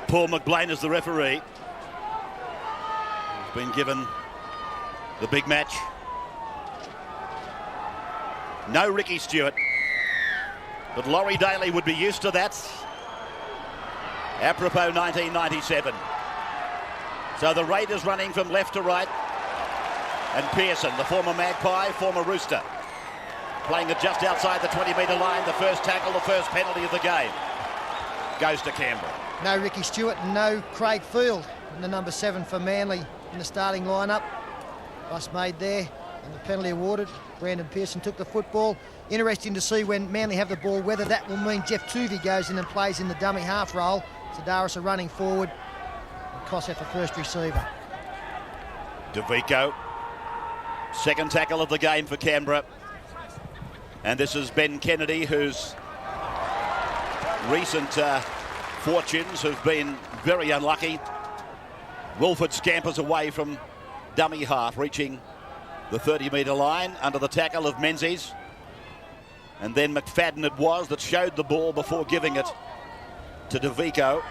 Paul McBlain is the referee. He's been given the big match. No Ricky Stewart, but Laurie Daly would be used to that. Apropos 1997. So the Raiders running from left to right. And Pearson, the former Magpie, former Rooster, playing it just outside the 20-metre line. The first tackle, the first penalty of the game goes to Canberra. No Ricky Stewart, no Craig Field in the number 7 for Manly in the starting lineup. Bust made there and the penalty awarded. Brandon Pearson took the football. Interesting to see when Manly have the ball whether that will mean Jeff Tuvey goes in and plays in the dummy half role. Sedaris are running forward and Kosef the first receiver. DeVico, second tackle of the game for Canberra. And this is Ben Kennedy, whose recent fortunes have been very unlucky. Wilford scampers away from dummy half, reaching the 30-metre line under the tackle of Menzies. And then McFadden it was that showed the ball before giving it to DeVico.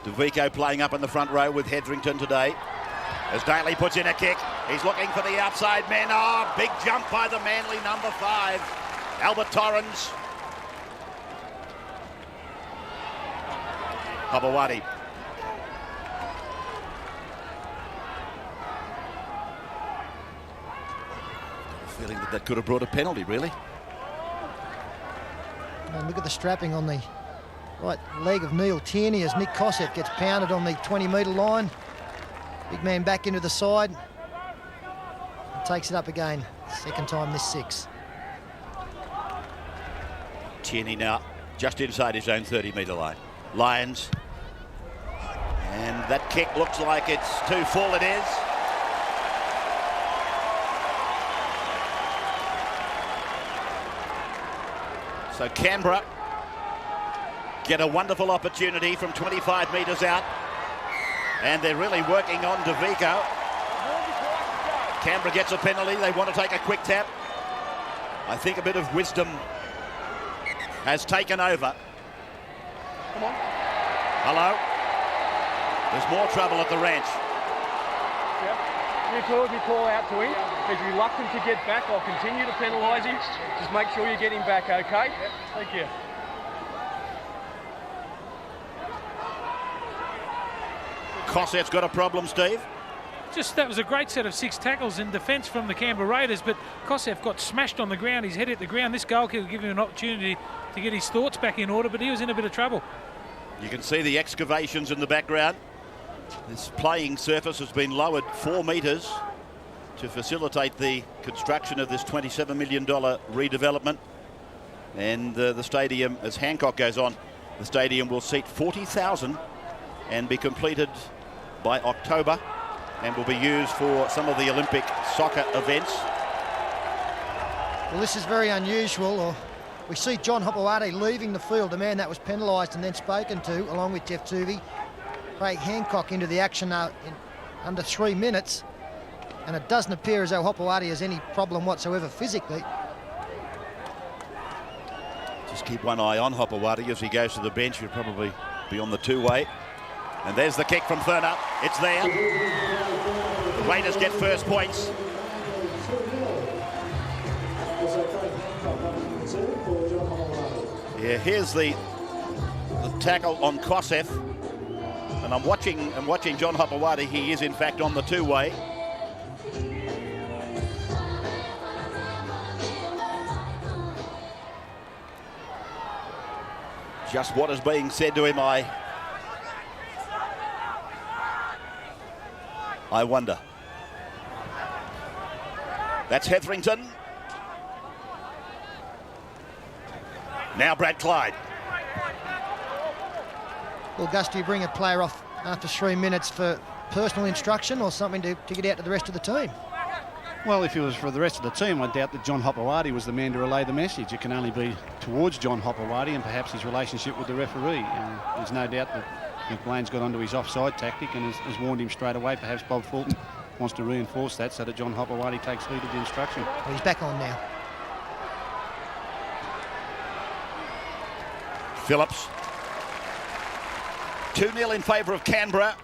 DeVico playing up in the front row with Hetherington today. As Daly puts in a kick, he's looking for the outside man. Oh, big jump by the Manly number 5, Albert Torrens. Hopewadi. Feeling that could have brought a penalty, really. And look at the strapping on the right leg of Neil Tierney as Nick Kosef gets pounded on the 20-metre line. Big man back into the side. And takes it up again. Second time this 6. Tierney now just inside his own 30-metre line. Lions. And that kick looks like it's too full. It is. So Canberra get a wonderful opportunity from 25 metres out. And they're really working on DeVico. Canberra gets a penalty. They want to take a quick tap. I think a bit of wisdom has taken over. Come on. Hello? There's more trouble at the ranch. Yep. You call, if you call out to him, he's reluctant to get back. I'll continue to penalise him. Just make sure you get him back, okay? Yep. Thank you. Kosef's got a problem, Steve. That was a great set of 6 tackles in defence from the Canberra Raiders, but Kosef got smashed on the ground. His head hit the ground. This goal could give him an opportunity to get his thoughts back in order, but he was in a bit of trouble. You can see the excavations in the background. This playing surface has been lowered 4 metres to facilitate the construction of this $27 million redevelopment. And the stadium, as Hancock goes on, the stadium will seat 40,000 and be completed by October and will be used for some of the Olympic soccer events. Well, this is very unusual. We see John Hopewadi leaving the field, the man that was penalised and then spoken to, along with Jeff Tuvey. Craig Hancock into the action in under 3 minutes, and it doesn't appear as though Hopewadi has any problem whatsoever physically. Just keep one eye on Hopewadi as he goes to the bench. He'll probably be on the 2-way. And there's the kick from Thurner. It's there. The Raiders get first points. Yeah, here's the tackle on Kosef. And I'm watching John Hopewadi. He is in fact on the 2-way. Just what is being said to him, I wonder. That's Hetherington. Now Brad Clyde. Well, Gus, do you bring a player off after 3 minutes for personal instruction or something to get out to the rest of the team? Well, if it was for the rest of the team, I doubt that John Hopewadi was the man to relay the message. It can only be towards John Hopewadi and perhaps his relationship with the referee. There's no doubt that McBlain's got onto his offside tactic and has warned him straight away. Perhaps Bob Fulton wants to reinforce that so that John Hopewadi takes heed of the instruction. Well, he's back on now. Phillips. 2-0 in favour of Canberra.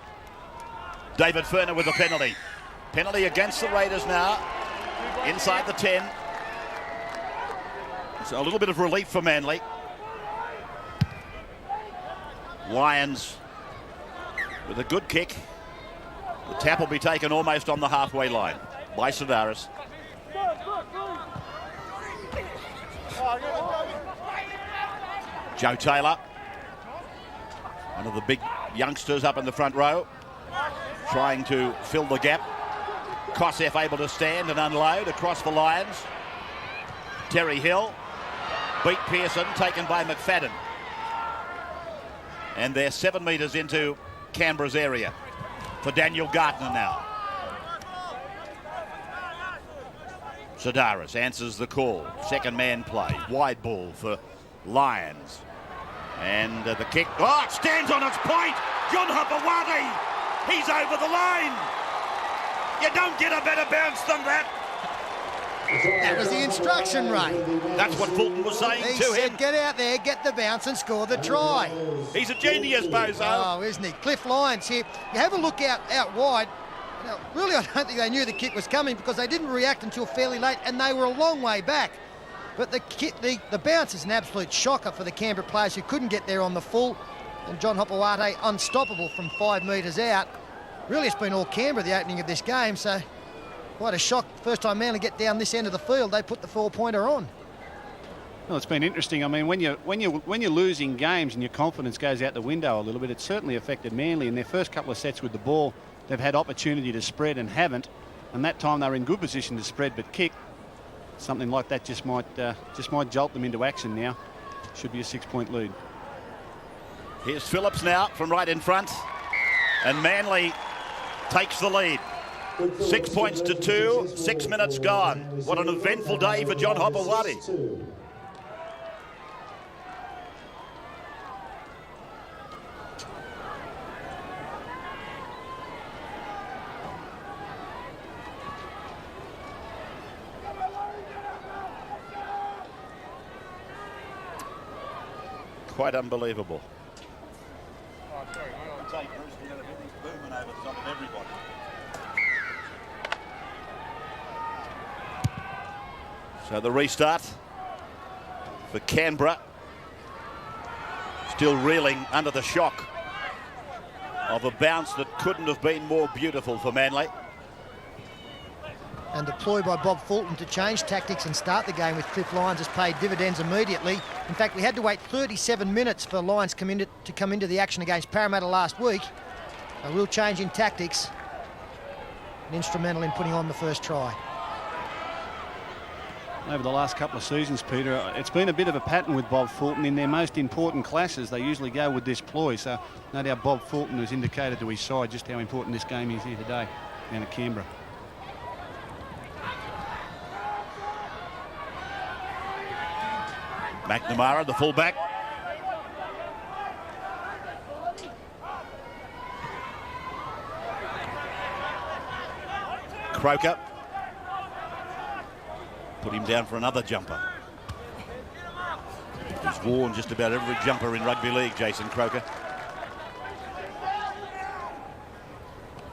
David Furner with a penalty. Penalty against the Raiders now. Inside the 10. It's a little bit of relief for Manly. Lions with a good kick. The tap will be taken almost on the halfway line by Sedaris. Joe Taylor, one of the big youngsters up in the front row, trying to fill the gap. Kosef able to stand and unload across the Lions. Terry Hill beat Pearson, taken by McFadden. And they're 7 metres into Canberra's area for Daniel Gardner now. Sedaris answers the call. Second man play. Wide ball for Lions. And the kick. Oh, it stands on its point. John Hopewadi. He's over the line. You don't get a better bounce than that. That was the instruction, Ray. That's what Fulton was saying He to said, him. get out there, get the bounce and score the try. He's a genius, Bozo. Oh, isn't he? Cliff Lyons here. You have a look out wide. Now, really, I don't think they knew the kick was coming because they didn't react until fairly late and they were a long way back. But the bounce is an absolute shocker for the Canberra players who couldn't get there on the full. And John Hopewadi unstoppable from 5 metres out. Really, it's been all Canberra the opening of this game, so quite a shock. First time Manly get down this end of the field, they put the 4-pointer on. Well, it's been interesting. I mean, when you're losing games and your confidence goes out the window a little bit, it's certainly affected Manly in their first couple of sets with the ball. They've had opportunity to spread and haven't, and that time they were in good position to spread but kick. Something like that just might jolt them into action now. Should be a 6-point lead. Here's Phillips now from right in front, and Manly takes the lead. 6 points to 2, 6 minutes gone. What an eventful day for John Hopewadi. Quite unbelievable. So the restart for Canberra, still reeling under the shock of a bounce that couldn't have been more beautiful for Manly. And deployed by Bob Fulton to change tactics and start the game with Cliff Lyons has paid dividends immediately. In fact, we had to wait 37 minutes for Lyons to come into the action against Parramatta last week. A real change in tactics and instrumental in putting on the first try. Over the last couple of seasons, Peter, it's been a bit of a pattern with Bob Fulton. In their most important classes, they usually go with this ploy. So no doubt Bob Fulton has indicated to his side just how important this game is here today down at Canberra. McNamara, the fullback. Croker. Put him down for another jumper. He's worn just about every jumper in rugby league, Jason Croker.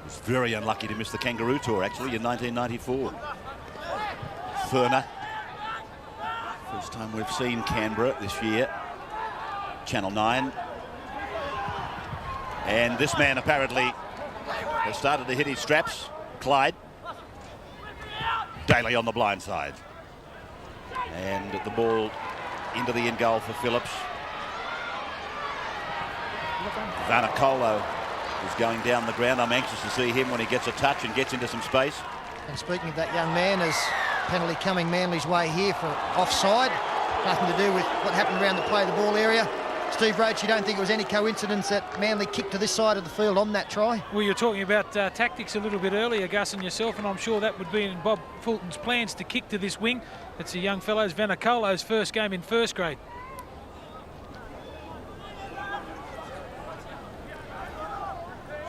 Was very unlucky to miss the Kangaroo Tour, actually, in 1994. Furner. First time we've seen Canberra this year. Channel 9. And this man apparently has started to hit his straps. Clyde. Daly on the blind side. And the ball into the end goal for Phillips. Vanakolo is going down the ground. I'm anxious to see him when he gets a touch and gets into some space. And speaking of that young man, there's penalty coming Manly's way here for offside. Nothing to do with what happened around the play of the ball area. Steve Roach, you don't think it was any coincidence that Manly kicked to this side of the field on that try? Well, you're talking about tactics a little bit earlier, Gus and yourself, and I'm sure that would be in Bob Fulton's plans to kick to this wing. It's a young fellow's Vanakolo's first game in first grade.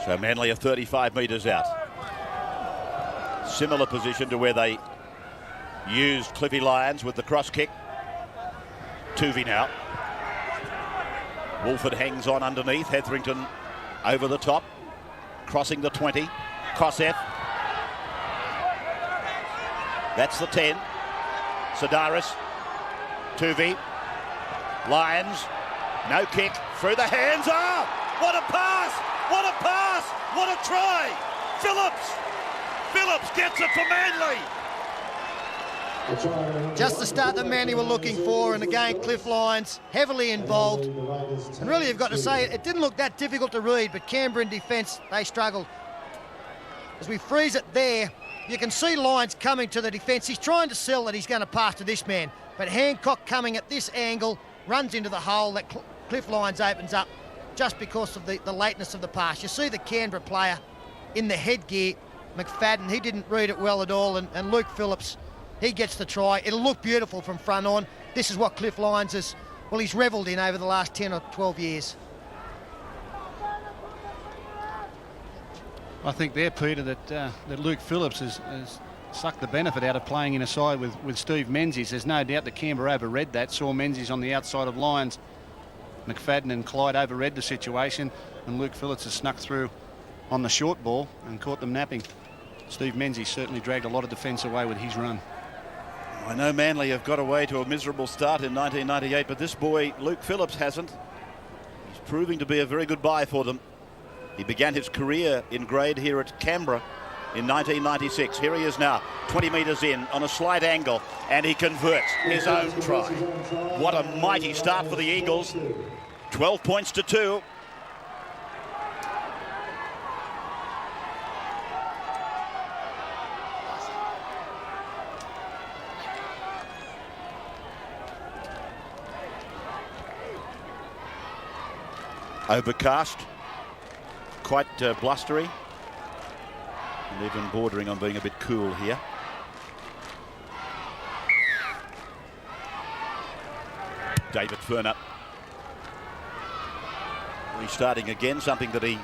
So Manly are 35 metres out. Similar position to where they used Cliffy Lyons with the cross kick. Tuvey now. Wolford hangs on underneath. Hetherington Over the top, crossing the 20. Kosef. That's the 10. Sidaris. Tuvi. Lions. No kick. Through the hands. Oh, what a pass! What a pass! What a try! Phillips! Phillips gets it for Manly. Just the start that Manly were looking for, and again Cliff Lyons heavily involved. And really, you've got to say, it didn't look that difficult to read, but Canberra in defence, they struggled. As we freeze it there, you can see Lyons coming to the defence. He's trying to sell that he's going to pass to this man, but Hancock coming at this angle, runs into the hole that Cliff Lyons opens up just because of the lateness of the pass. You see the Canberra player in the headgear, McFadden, he didn't read it well at all, and Luke Phillips, he gets the try. It'll look beautiful from front on. This is what Cliff Lyons has, well, he's revelled in over the last 10 or 12 years. I think there, Peter, that Luke Phillips has sucked the benefit out of playing in a side with Steve Menzies. There's no doubt that Canberra overread that, saw Menzies on the outside of Lyons. McFadden and Clyde overread the situation, and Luke Phillips has snuck through on the short ball and caught them napping. Steve Menzies certainly dragged a lot of defence away with his run. I know Manly have got away to a miserable start in 1998, but this boy, Luke Phillips, hasn't. He's proving to be a very good buy for them. He began his career in grade here at Canberra in 1996. Here he is now, 20 metres in on a slight angle, and he converts his own try. What a mighty start for the Eagles. 12 points to 2. Overcast, quite blustery, and even bordering on being a bit cool here. David Furner restarting again, something that he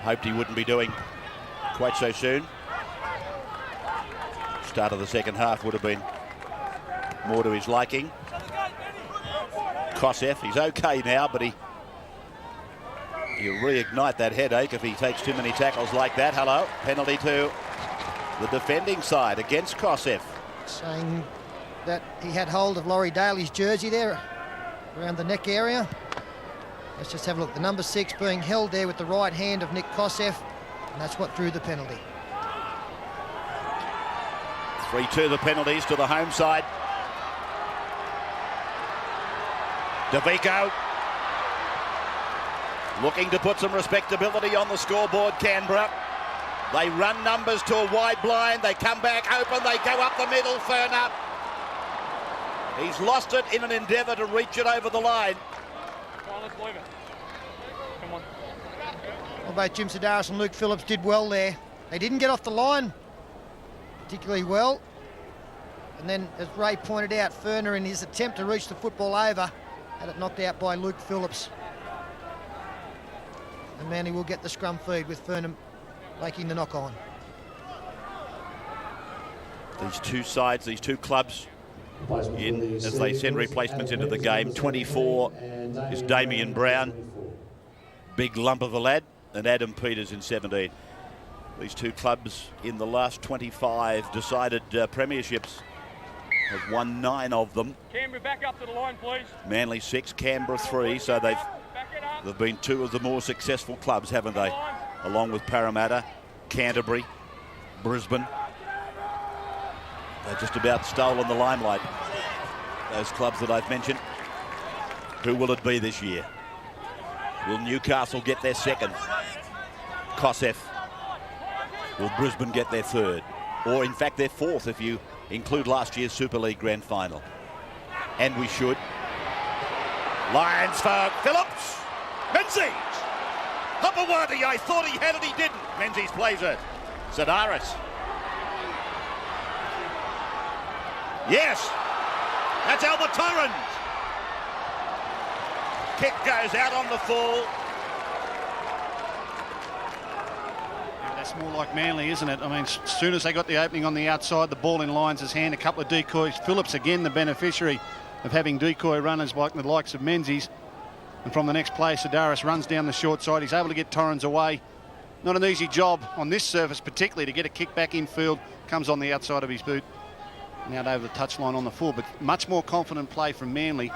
hoped he wouldn't be doing quite so soon. Start of the second half would have been more to his liking. Kosef, he's okay now, but he'll reignite that headache if he takes too many tackles like that. Hello, penalty to the defending side against Kosef. Saying that he had hold of Laurie Daly's jersey there around the neck area. Let's just have a look. The number 6 being held there with the right hand of Nick Kosef, and that's what drew the penalty. 3-2 the penalties to the home side. DeVico looking to put some respectability on the scoreboard, Canberra. They run numbers to a wide blind. They come back open. They go up the middle. Furner. He's lost it in an endeavour to reach it over the line. Come on, let's leave it. Come on. Well, both Jim Sidaris and Luke Phillips did well there. They didn't get off the line particularly well. And then, as Ray pointed out, Furner, in his attempt to reach the football over, had it knocked out by Luke Phillips. And Manly will get the scrum feed with Furner making the knock on. These two sides, these two clubs, in as they send replacements into the game. 24 is Damien Brown, big lump of a lad, and Adam Peters in 17. These two clubs in the last 25 decided premierships have won 9 of them. Canberra, back up to the line, please. Manly 6, Canberra 3, so they've been 2 of the more successful clubs, haven't they? Along with Parramatta, Canterbury, Brisbane. They've just about stolen the limelight, those clubs that I've mentioned. Who will it be this year? Will Newcastle get their second? Kosef. Will Brisbane get their third? Or in fact their fourth if you include last year's Super League Grand Final. And we should. Lions for Phillips. Menzies. Hopewadi, I thought he had it, he didn't. Menzies plays it. Sidaris. Yes, that's Albert Torrens. Kick goes out on the full. Yeah, that's more like Manly, isn't it? I mean, as soon as they got the opening on the outside, the ball in Lyons' hand, a couple of decoys. Phillips again the beneficiary of having decoy runners like the likes of Menzies. And from the next play, Sedaris runs down the short side. He's able to get Torrens away. Not an easy job on this surface, particularly to get a kick back infield. Comes on the outside of his boot. And out over the touchline on the full, but much more confident play from Manly.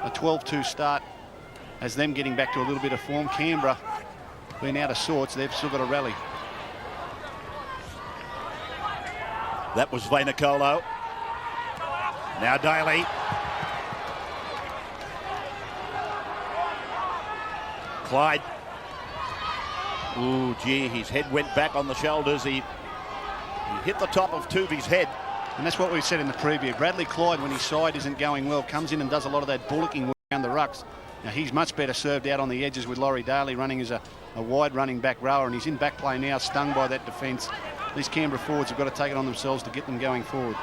A 12-2 start has them getting back to a little bit of form. Canberra been out of sorts. They've still got a rally. That was Vainikolo. Now Daly. Clyde. Ooh, gee, his head went back on the shoulders. He hit the top of Tuvi's head. And that's what we said in the preview. Bradley Clyde, when his side isn't going well, comes in and does a lot of that bullocking work around the rucks. Now, he's much better served out on the edges with Laurie Daly running as a wide running back rower, and he's in back play now, stung by that defence. These Canberra forwards have got to take it on themselves to get them going forward.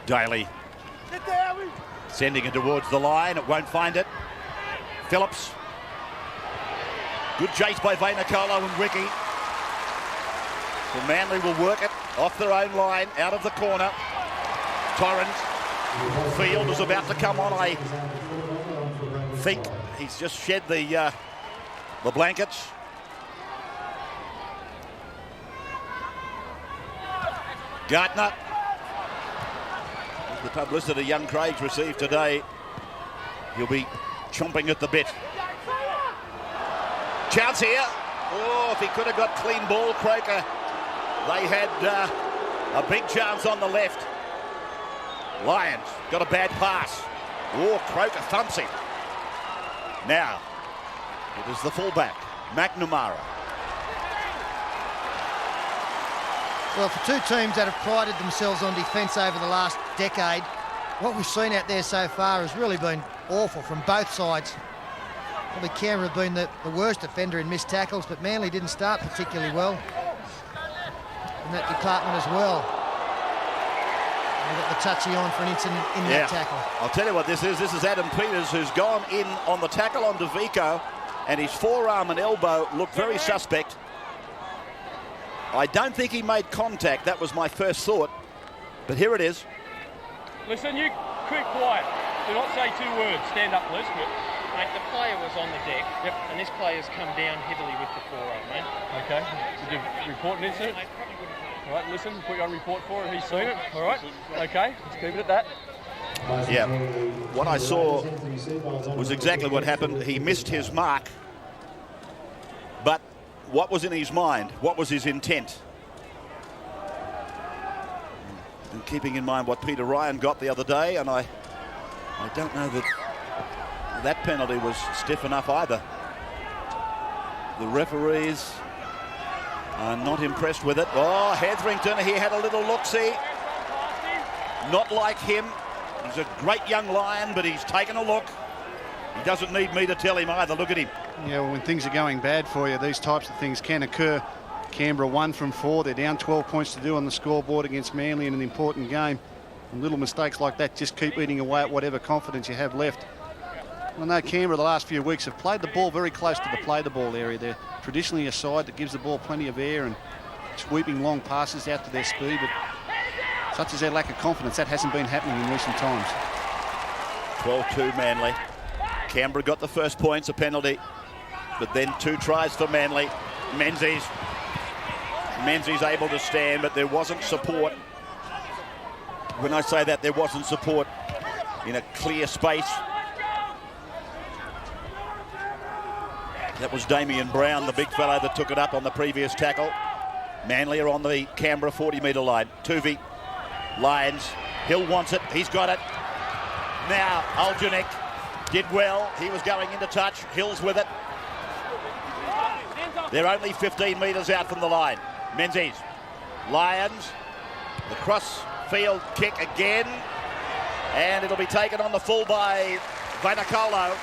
Daly sending it towards the line. It won't find it. Phillips. Good chase by Vainikolo and Ricky. So Manly will work it off their own line, out of the corner. Torrens. Field is about to come on. I think he's just shed the blankets. Gardner. The publicity young Craig's received today. He'll be chomping at the bit. Chance here. Oh, if he could have got clean ball, Croker. They had a big chance on the left. Lions got a bad pass. Oh, Croker thumps him. Now, it is the fullback, McNamara. Well, for two teams that have prided themselves on defence over the last decade, what we've seen out there so far has really been awful from both sides. Probably Canberra have been the worst offender in missed tackles, but Manly didn't start particularly well in that department as well. They got the touchy on for an incident in that tackle. I'll tell you what this is. This is Adam Peters, who's gone in on the tackle on DeVico, and his forearm and elbow look very suspect. I don't think he made contact. That was my first thought. But here it is. Listen, you keep quiet. Do not say two words. Stand up, Liz. Mate, the player was on the deck, and this player's come down heavily with the forearm, mate. Okay. Did you report an incident? All right, listen, put you on report for it. He's seen it. All right. Okay, let's keep it at that. Yeah. What I saw was exactly what happened. He missed his mark. But what was in his mind? What was his intent? And keeping in mind what Peter Ryan got the other day, and I don't know that penalty was stiff enough either. The referees are not impressed with it. Oh, Hetherington, he had a little look-see. Not like him. He's a great young Lion, but he's taken a look. He doesn't need me to tell him either. Look at him. Yeah, well, when things are going bad for you, these types of things can occur. Canberra 1 from 4. They're down 12 points to do on the scoreboard against Manly in an important game. And little mistakes like that just keep eating away at whatever confidence you have left. I know Canberra the last few weeks have played the ball very close to the play-the-ball area. They're traditionally a side that gives the ball plenty of air and sweeping long passes out to their speed, but such as their lack of confidence, that hasn't been happening in recent times. 12-2 Manly. Canberra got the first points, a penalty, but then 2 tries for Manly. Menzies able to stand, but there wasn't support. When I say that, there wasn't support in a clear space. That was Damien Brown, the big fellow that took it up on the previous tackle. Manly are on the Canberra 40-metre line. Tuvi, Lions, Hill wants it, he's got it. Now, Aljanik did well, he was going into touch, Hill's with it. They're only 15 metres out from the line. Menzies, Lions, the cross-field kick again, and it'll be taken on the full by Vainikolo.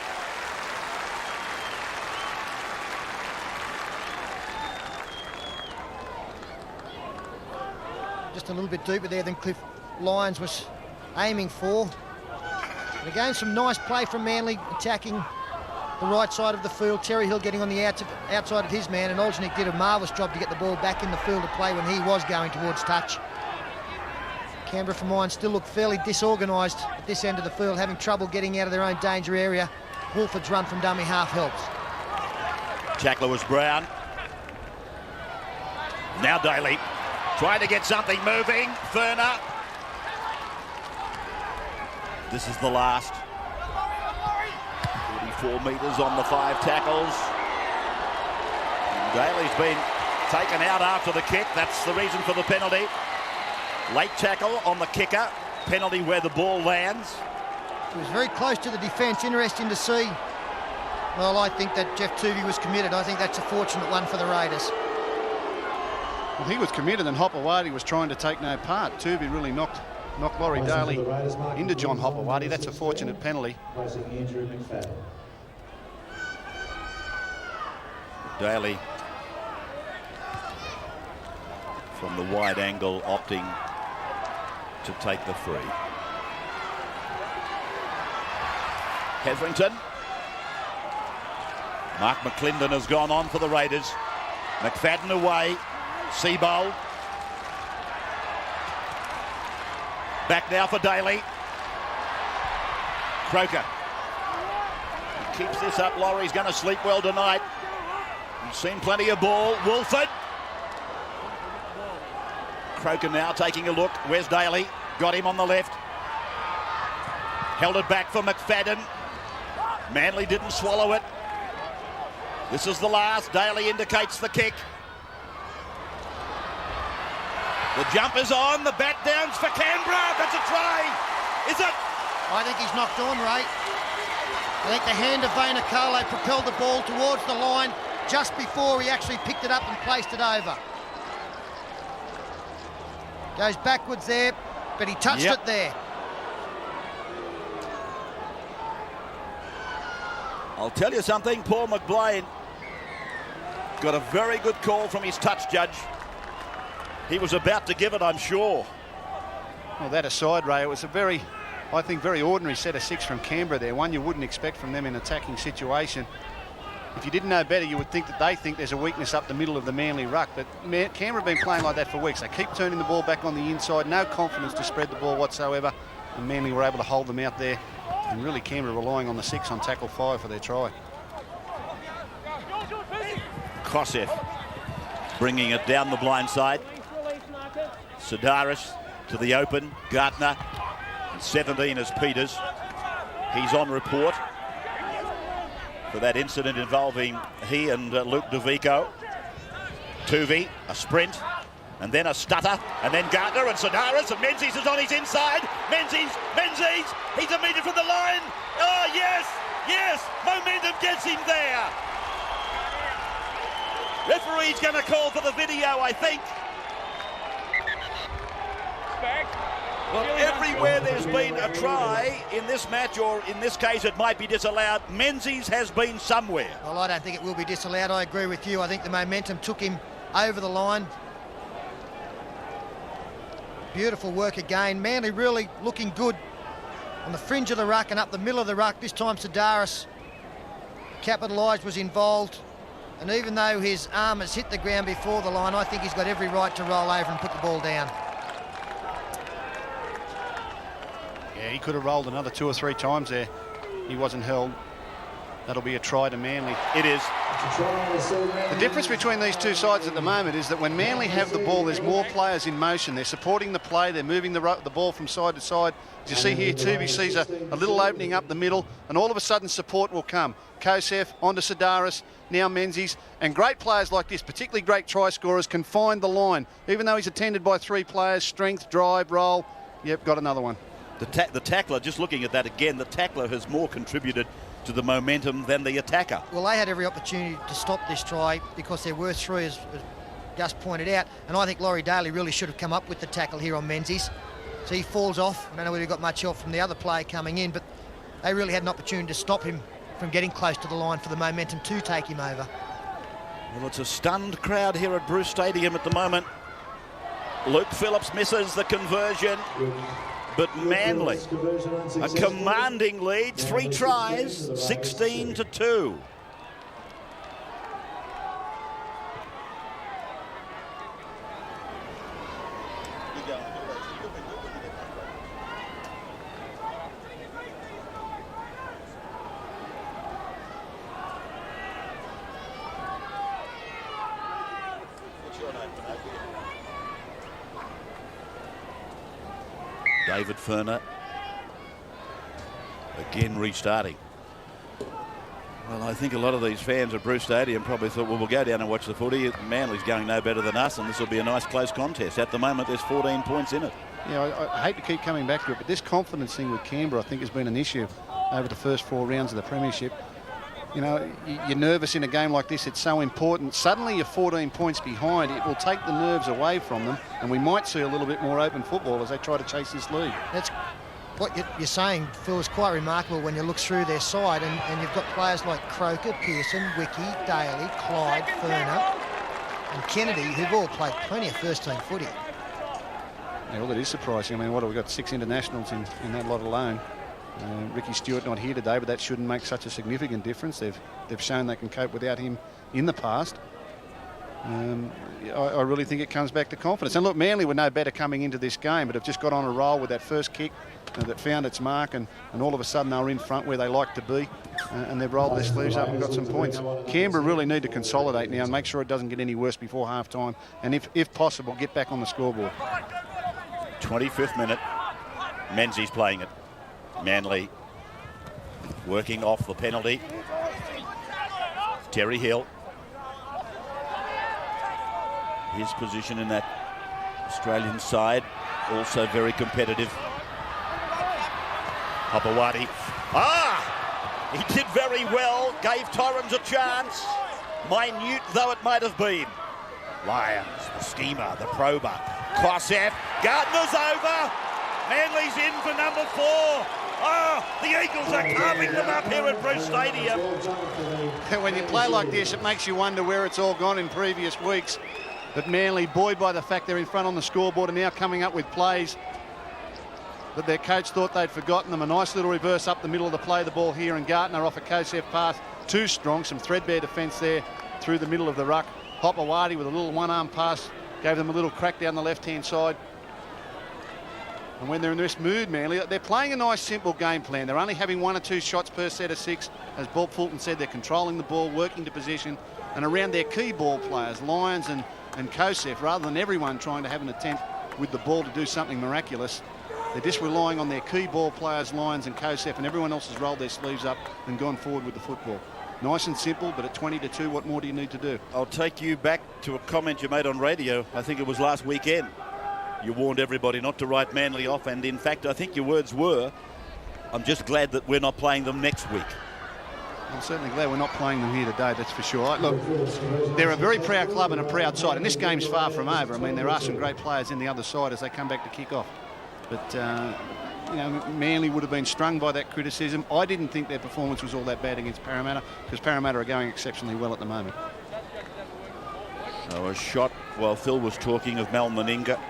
Just a little bit deeper there than Cliff Lyons was aiming for. And again, some nice play from Manly, attacking the right side of the field. Terry Hill getting on the outside of his man, and Oljanik did a marvellous job to get the ball back in the field of play when he was going towards touch. Canberra for mine still look fairly disorganised at this end of the field, having trouble getting out of their own danger area. Wolford's run from dummy half helps. Tackler was Brown. Now Daly trying to get something moving. Ferner. This is the last. 44 metres on the 5 tackles. Daly's been taken out after the kick. That's the reason for the penalty. Late tackle on the kicker. Penalty where the ball lands. He was very close to the defence. Interesting to see. Well, I think that Jeff Tuvey was committed. I think that's a fortunate one for the Raiders. Well, he was committed and Hopewadi was trying to take no part. Tuvey really knocked Laurie Daly into John Hopewadi. That's a fortunate penalty. Daly from the wide angle opting to take the free. Hetherington. Mark McClendon has gone on for the Raiders. McFadden away. Seabold. Back now for Daly. Croker. He keeps this up. Laurie's going to sleep well tonight. He's seen plenty of ball. Wolford. Croker now taking a look. Where's Daly? Got him on the left. Held it back for McFadden. Manly didn't swallow it. This is the last. Daly indicates the kick. The jump is on. The bat downs for Canberra. That's a try. Is it? I think he's knocked on, Ray. I think the hand of Vainikale propelled the ball towards the line just before he actually picked it up and placed it over. Goes backwards there, but he touched it there. I'll tell you something, Paul McBlain got a very good call from his touch judge. He was about to give it, I'm sure. Well, that aside, Ray, it was a very ordinary set of 6 from Canberra there. One you wouldn't expect from them in an attacking situation. If you didn't know better, you would think that they think there's a weakness up the middle of the Manly ruck. But Canberra have been playing like that for weeks. They keep turning the ball back on the inside, no confidence to spread the ball whatsoever. And Manly were able to hold them out there. And really Canberra relying on the 6 on tackle 5 for their try. Kosef bringing it down the blind side. Sidaris to the open. Gartner. And 17 is Peters. He's on report for that incident involving he and Luke DeVico. Tuvey, a sprint, and then a stutter, and then Gartner and Sidaris, and Menzies is on his inside. Menzies, he's a metre from the line. Oh, yes, momentum gets him there. Referee's going to call for the video, I think. Well, everywhere there's been a try in this match, or in this case it might be disallowed, Menzies has been somewhere. Well, I don't think it will be disallowed. I agree with you. I think the momentum took him over the line. Beautiful work again. Manly really looking good on the fringe of the ruck and up the middle of the ruck. This time Sidaris capitalised, was involved. And even though his arm has hit the ground before the line, I think he's got every right to roll over and put the ball down. Yeah, he could have rolled another 2 or 3 times there. He wasn't held. That'll be a try to Manly. It is. The difference between these two sides at the moment is that when Manly have the ball, there's more players in motion. They're supporting the play. They're moving the ball from side to side. As you see here, Tuvey sees a little opening up the middle, and all of a sudden support will come. Kosef onto Sidaris, now Menzies, and great players like this, particularly great try scorers, can find the line. Even though he's attended by 3 players, strength, drive, roll. Yep, got another one. The tackler, just looking at that again, the tackler has more contributed to the momentum than the attacker. Well, they had every opportunity to stop this try because there were 3, as Gus pointed out, and I think Laurie Daly really should have come up with the tackle here on Menzies. So he falls off. I don't know whether he got much help from the other player coming in, but they really had an opportunity to stop him from getting close to the line for the momentum to take him over. Well, it's a stunned crowd here at Bruce Stadium at the moment. Luke Phillips misses the conversion. But Manly, a commanding lead, 3 tries, 16-2. David Furner again restarting. Well, I think a lot of these fans at Bruce Stadium probably thought, well, we'll go down and watch the footy. Manly's going no better than us, and this will be a nice close contest. At the moment, there's 14 points in it. Yeah, I hate to keep coming back to it, but this confidence thing with Canberra, I think, has been an issue over the first 4 rounds of the premiership. You know, you're nervous in a game like this. It's so important. Suddenly you're 14 points behind. It will take the nerves away from them, and we might see a little bit more open football as they try to chase this lead. That's what you're saying, Phil, is quite remarkable when you look through their side, and you've got players like Croker, Pearson, Wiki, Daly, Clyde, Furner and Kennedy, who've all played plenty of first-team footy. Yeah, well, that is surprising. I mean, what have we got? 6 internationals in that lot alone. Ricky Stewart not here today, but that shouldn't make such a significant difference. They've shown they can cope without him in the past. I really think it comes back to confidence. And look, Manly were no better coming into this game, but have just got on a roll with that first kick that found its mark, and all of a sudden they were in front where they like to be, and they've rolled their sleeves up and got some points. Canberra really need to consolidate now and make sure it doesn't get any worse before half-time, and if possible, get back on the scoreboard. 25th minute, Menzies playing it. Manly working off the penalty. Terry Hill. His position in that Australian side also very competitive. Hopewadi. He did very well, gave Torrens a chance, minute though it might have been. Lyons, the schemer, the prober, Kosef, Gardner's over, Manly's in for number 4. The Eagles are carving them up here at Bruce Stadium. When you play like this, it makes you wonder where it's all gone in previous weeks. But Manly, buoyed by the fact they're in front on the scoreboard, are now coming up with plays that their coach thought they'd forgotten them. A nice little reverse up the middle of the play, the ball here, and Gardner off a Kosef pass. Too strong, some threadbare defence there through the middle of the ruck. Hopewadi with a little one-arm pass, gave them a little crack down the left-hand side. And when they're in this mood, Manly, they're playing a nice, simple game plan. They're only having 1 or 2 shots per set of 6. As Bob Fulton said, they're controlling the ball, working to position, and around their key ball players, Lyons and Kosef, rather than everyone trying to have an attempt with the ball to do something miraculous. They're just relying on their key ball players, Lyons and Kosef, and everyone else has rolled their sleeves up and gone forward with the football. Nice and simple, but at 20-2, what more do you need to do? I'll take you back to a comment you made on radio. I think it was last weekend. You warned everybody not to write Manly off, and in fact, I think your words were, I'm just glad that we're not playing them next week. I'm certainly glad we're not playing them here today, that's for sure. Look, they're a very proud club and a proud side, and this game's far from over. I mean, there are some great players in the other side as they come back to kick off. But, you know, Manly would have been strung by that criticism. I didn't think their performance was all that bad against Parramatta, because Parramatta are going exceptionally well at the moment. So a shot while Phil was talking of Mal Meninga.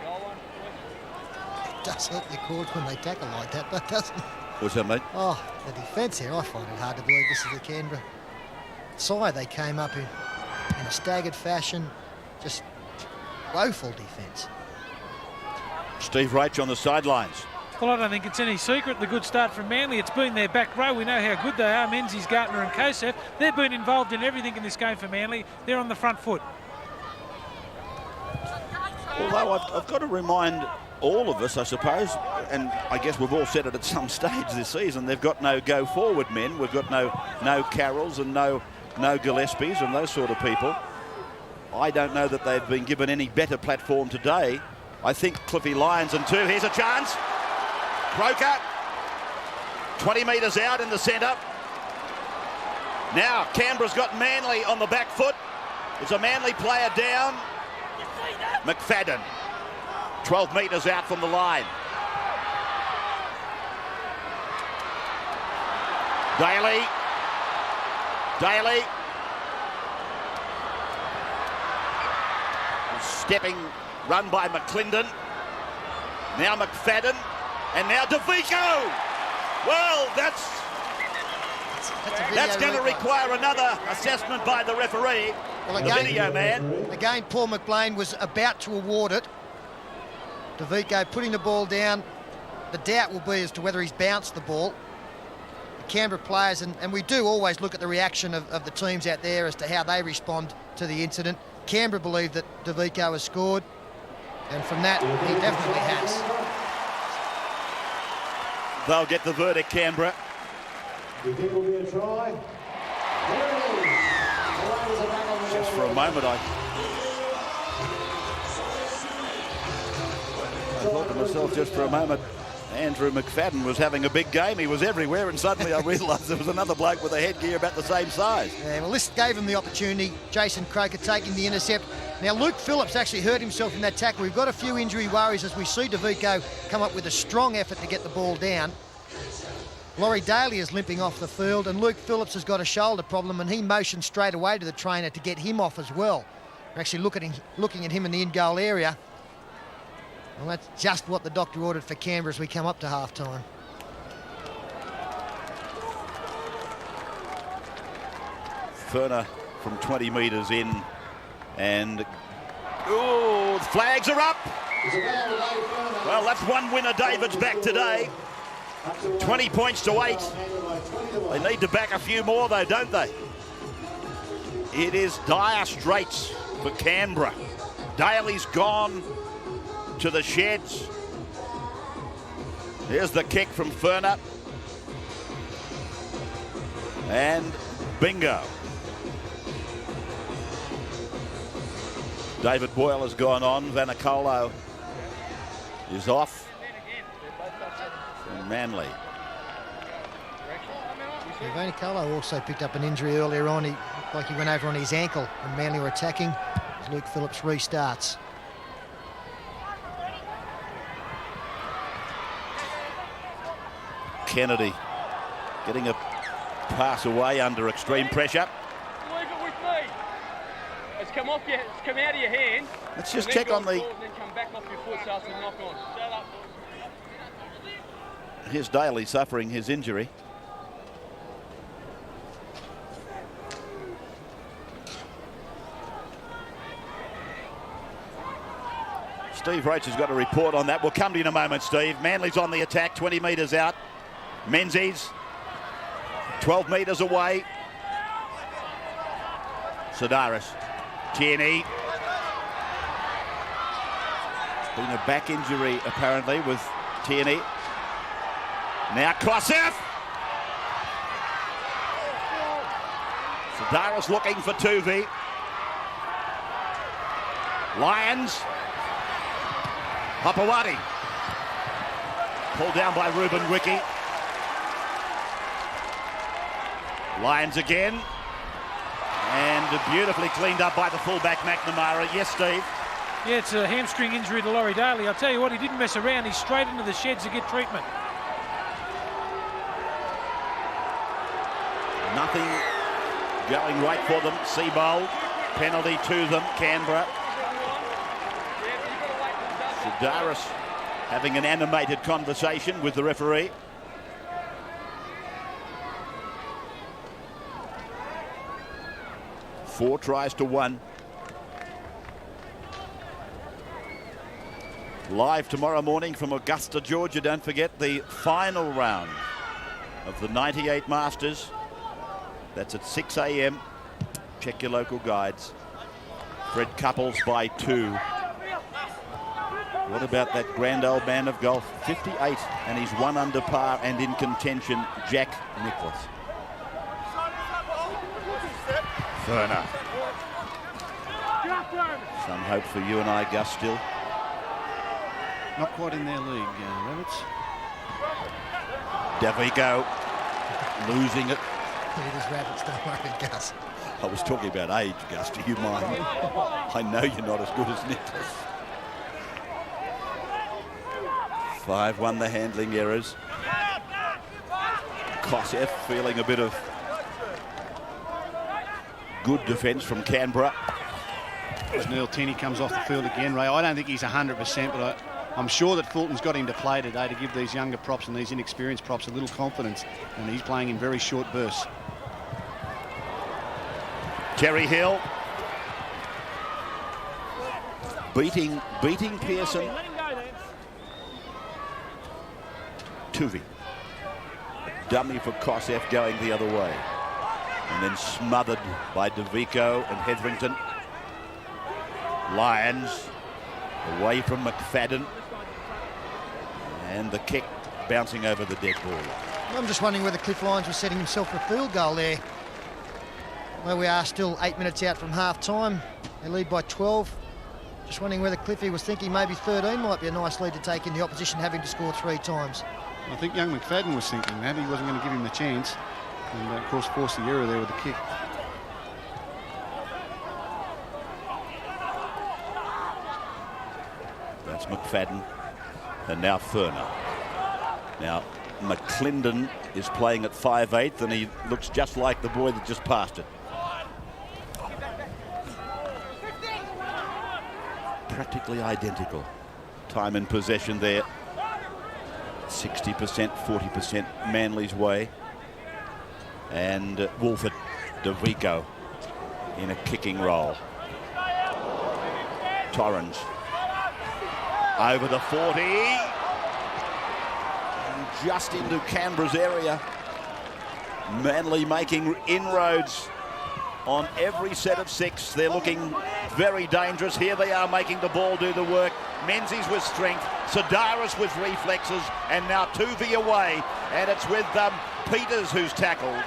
It does help your cause when they tackle like that, but doesn't it? What's that, mate? Oh, the defence here, I find it hard to believe this is the Canberra side. They came up in a staggered fashion, just woeful defence. Steve Roach on the sidelines. Well, I don't think it's any secret the good start from Manly. It's been their back row. We know how good they are. Menzies, Gardner and Kosef. They've been involved in everything in this game for Manly. They're on the front foot. Although I've got to remind all of us, I suppose, and I guess we've all said it at some stage this season, they've got no go-forward men. We've got no Carrolls and no Gillespies and those sort of people. I don't know that they've been given any better platform today. I think Cliffy Lyons and 2. Here's a chance. Croker, 20 metres out in the centre. Now Canberra's got Manly on the back foot. There's a Manly player down. McFadden, 12 metres out from the line. Daly. Stepping run by McClendon. Now McFadden. And now DeVico. Well, that's going to require another assessment by the referee. Well, the video man. Again, Paul McLean was about to award it. DeVico putting the ball down. The doubt will be as to whether he's bounced the ball. The Canberra players, and we do always look at the reaction of the teams out there as to how they respond to the incident. Canberra believe that DeVico has scored, and from that, he definitely has. they'll get the verdict, Canberra. You think it will be a try? There it is. The Raiders are back on the Just for a moment, I thought to myself just for a moment, Andrew McFadden was having a big game. He was everywhere, and suddenly I realised there was another bloke with a headgear about the same size. Yeah, well, this gave him the opportunity. Jason Croker taking the intercept. Now, Luke Phillips actually hurt himself in that tackle. We've got a few injury worries as we see DeVico come up with a strong effort to get the ball down. Laurie Daly is limping off the field, and Luke Phillips has got a shoulder problem, and he motioned straight away to the trainer to get him off as well. We're actually looking at him in the in-goal area. Well, that's just what the doctor ordered for Canberra as we come up to half-time. Ferner from 20 metres in, and the flags are up. Well, that's one winner. David's back today. 20 points to 8. They need to back a few more though, don't they? It is dire straits for Canberra. Daly's gone to the sheds. Here's the kick from Ferner. And bingo. David Boyle has gone on. Vanicolo is off. From Manly. Vanicolo also picked up an injury earlier on. He looked like he went over on his ankle when Manly were attacking. As Luke Phillips restarts. Kennedy getting a pass away under extreme pressure. Leave it with me. It's come out of your hand. Let's just check on the... Then come back off your foot so it's a knock on. Shut up. Here's Daly suffering his injury. Steve Roach has got a report on that. We'll come to you in a moment, Steve. Manly's on the attack, 20 metres out. Menzies, 12 metres away. Sidaris, Tierney. Been a back injury apparently with Tierney. Now Kosef. Sidaris looking for Tuvi. Lions. Hopewadi. Pulled down by Ruben Wiki. Lions again. And beautifully cleaned up by the fullback McNamara. Yes, Steve? Yeah, it's a hamstring injury to Laurie Daly. I'll tell you what, he didn't mess around. He's straight into the sheds to get treatment. Nothing going right for them. Seabold, penalty to them, Canberra. Sidaris having an animated conversation with the referee. Four tries to one. Live tomorrow morning from Augusta, Georgia. Don't forget the final round of the 98 Masters. That's at 6 a.m. Check your local guides. Fred Couples by 2. What about that grand old man of golf? 58, and he's 1 under par and in contention, Jack Nicklaus. Ferner. Some hope for you and I, Gus, still. Not quite in their league, Rabbits. Davico losing it. Look at this Rabbits, don't worry, Gus. I was talking about age, Gus, do you mind? I know you're not as good as Nicholas. 5-1 the handling errors. Kosef feeling a bit of good defence from Canberra. As Neil Tierney comes off the field again, Ray, I don't think he's 100%, but I'm sure that Fulton's got him to play today to give these younger props and these inexperienced props a little confidence, and he's playing in very short bursts. Terry Hill beating Pearson. Tuvi. Dummy for Kosef going the other way. And then smothered by DeVico and Hetherington. Lions away from McFadden. And the kick bouncing over the dead ball. I'm just wondering whether Cliff Lyons was setting himself for a field goal there. Where we are still 8 minutes out from half-time. They lead by 12. Just wondering whether Cliffy was thinking maybe 13 might be a nice lead to take in the opposition having to score 3 times. I think young McFadden was thinking that. He wasn't going to give him the chance. And, of course, forced the error there with the kick. That's McFadden. And now Furner. Now, McClendon is playing at 5'8", and he looks just like the boy that just passed it. Practically identical. Time in possession there. 60%, 40% Manly's way. And Wolford de Vico in a kicking role. Torrens over the 40. And just into Canberra's area. Manly making inroads on every set of 6. They're looking very dangerous. Here they are making the ball do the work. Menzies with strength, Sidaris with reflexes, and now Tuvey away. And it's with Peters who's tackled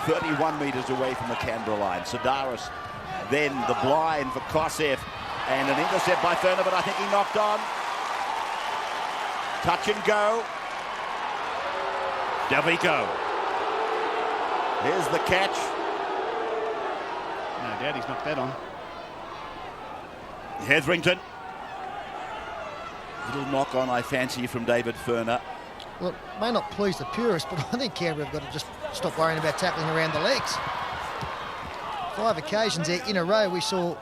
31 metres away from the Canberra line. Sidaris, then the blind for Kosef, and an intercept by Furner, but I think he knocked on. Touch and go. Davico. Here's the catch. No doubt he's knocked that on. Hetherington. Little knock on, I fancy, from David Furner. Well, it may not please the purists, but I think Canberra have got to just stop worrying about tackling around the legs. 5 occasions there in a row we saw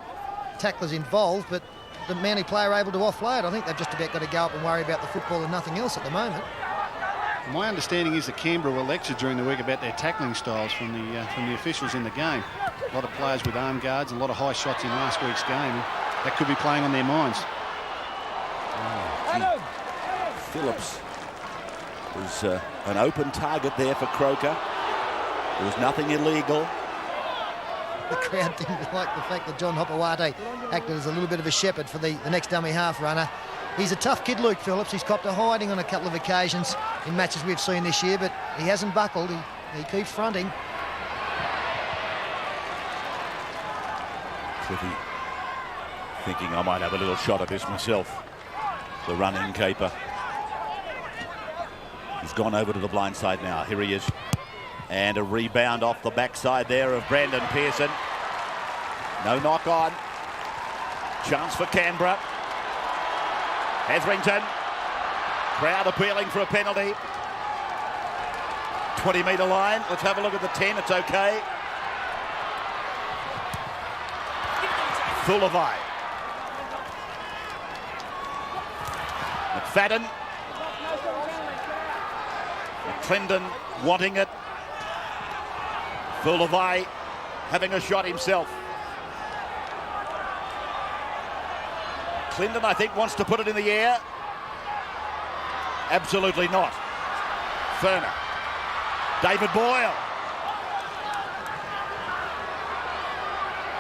tacklers involved, but the Manly player able to offload. I think they've just about got to go up and worry about the football and nothing else at the moment. My understanding is that Canberra were lectured during the week about their tackling styles from the officials in the game. A lot of players with arm guards and a lot of high shots in last week's game. And that could be playing on their minds. Phillips was an open target there for Croker. There was nothing illegal. The crowd didn't like the fact that John Hopewade acted as a little bit of a shepherd for the next dummy half runner. He's a tough kid, Luke Phillips. He's copped a hiding on a couple of occasions in matches we've seen this year, but he hasn't buckled. He keeps fronting. Cliffy thinking I might have a little shot at this myself. The running keeper. He's gone over to the blind side now. Here he is. And a rebound off the backside there of Brandon Pearson. No knock on. Chance for Canberra. Hetherington. Crowd appealing for a penalty. 20-metre line. Let's have a look at the 10. It's okay. Fulavai. McFadden. McClendon wanting it. Fulavai having a shot himself. Clinton, I think, wants to put it in the air. Absolutely not. Furner. David Boyle.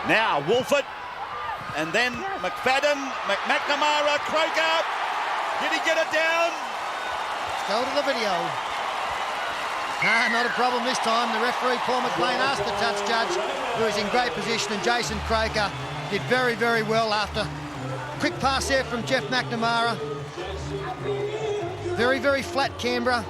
Now Wolford. And then McFadden, McNamara, Croker. Did he get it down? Go to the video. Not a problem this time. The referee, Paul McLean, asked the touch judge, who is in great position, and Jason Croker did very, very well after. Quick pass there from Jeff McNamara. Very, very flat Canberra.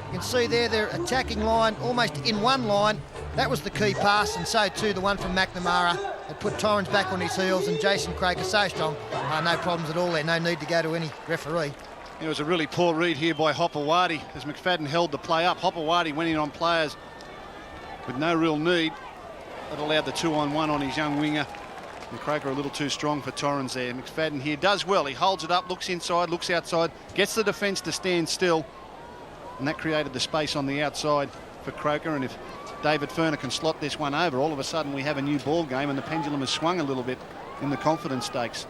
You can see there their attacking line almost in one line. That was the key pass, and so too the one from McNamara. It put Torrens back on his heels, and Jason Croker so strong. No problems at all there. No need to go to any referee. It was a really poor read here by Hopewade as McFadden held the play up. Hopewade went in on players with no real need. That allowed the 2-on-1 on his young winger. And Croker a little too strong for Torrens there. McFadden here does well. He holds it up, looks inside, looks outside, gets the defence to stand still. And that created the space on the outside for Croker. And if David Furner can slot this one over, all of a sudden we have a new ball game and the pendulum has swung a little bit in the confidence stakes.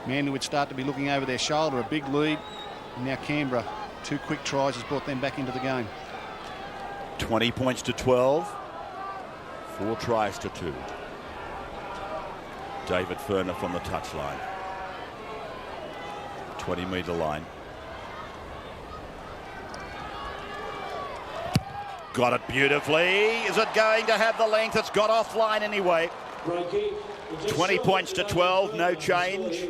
Manly would start to be looking over their shoulder, a big lead. And now Canberra, 2 quick tries has brought them back into the game. 20 points to 12. 4 tries to 2. David Furner from the touchline. 20-metre line. Got it beautifully. Is it going to have the length? It's got offline anyway. 20 points to 12, no change.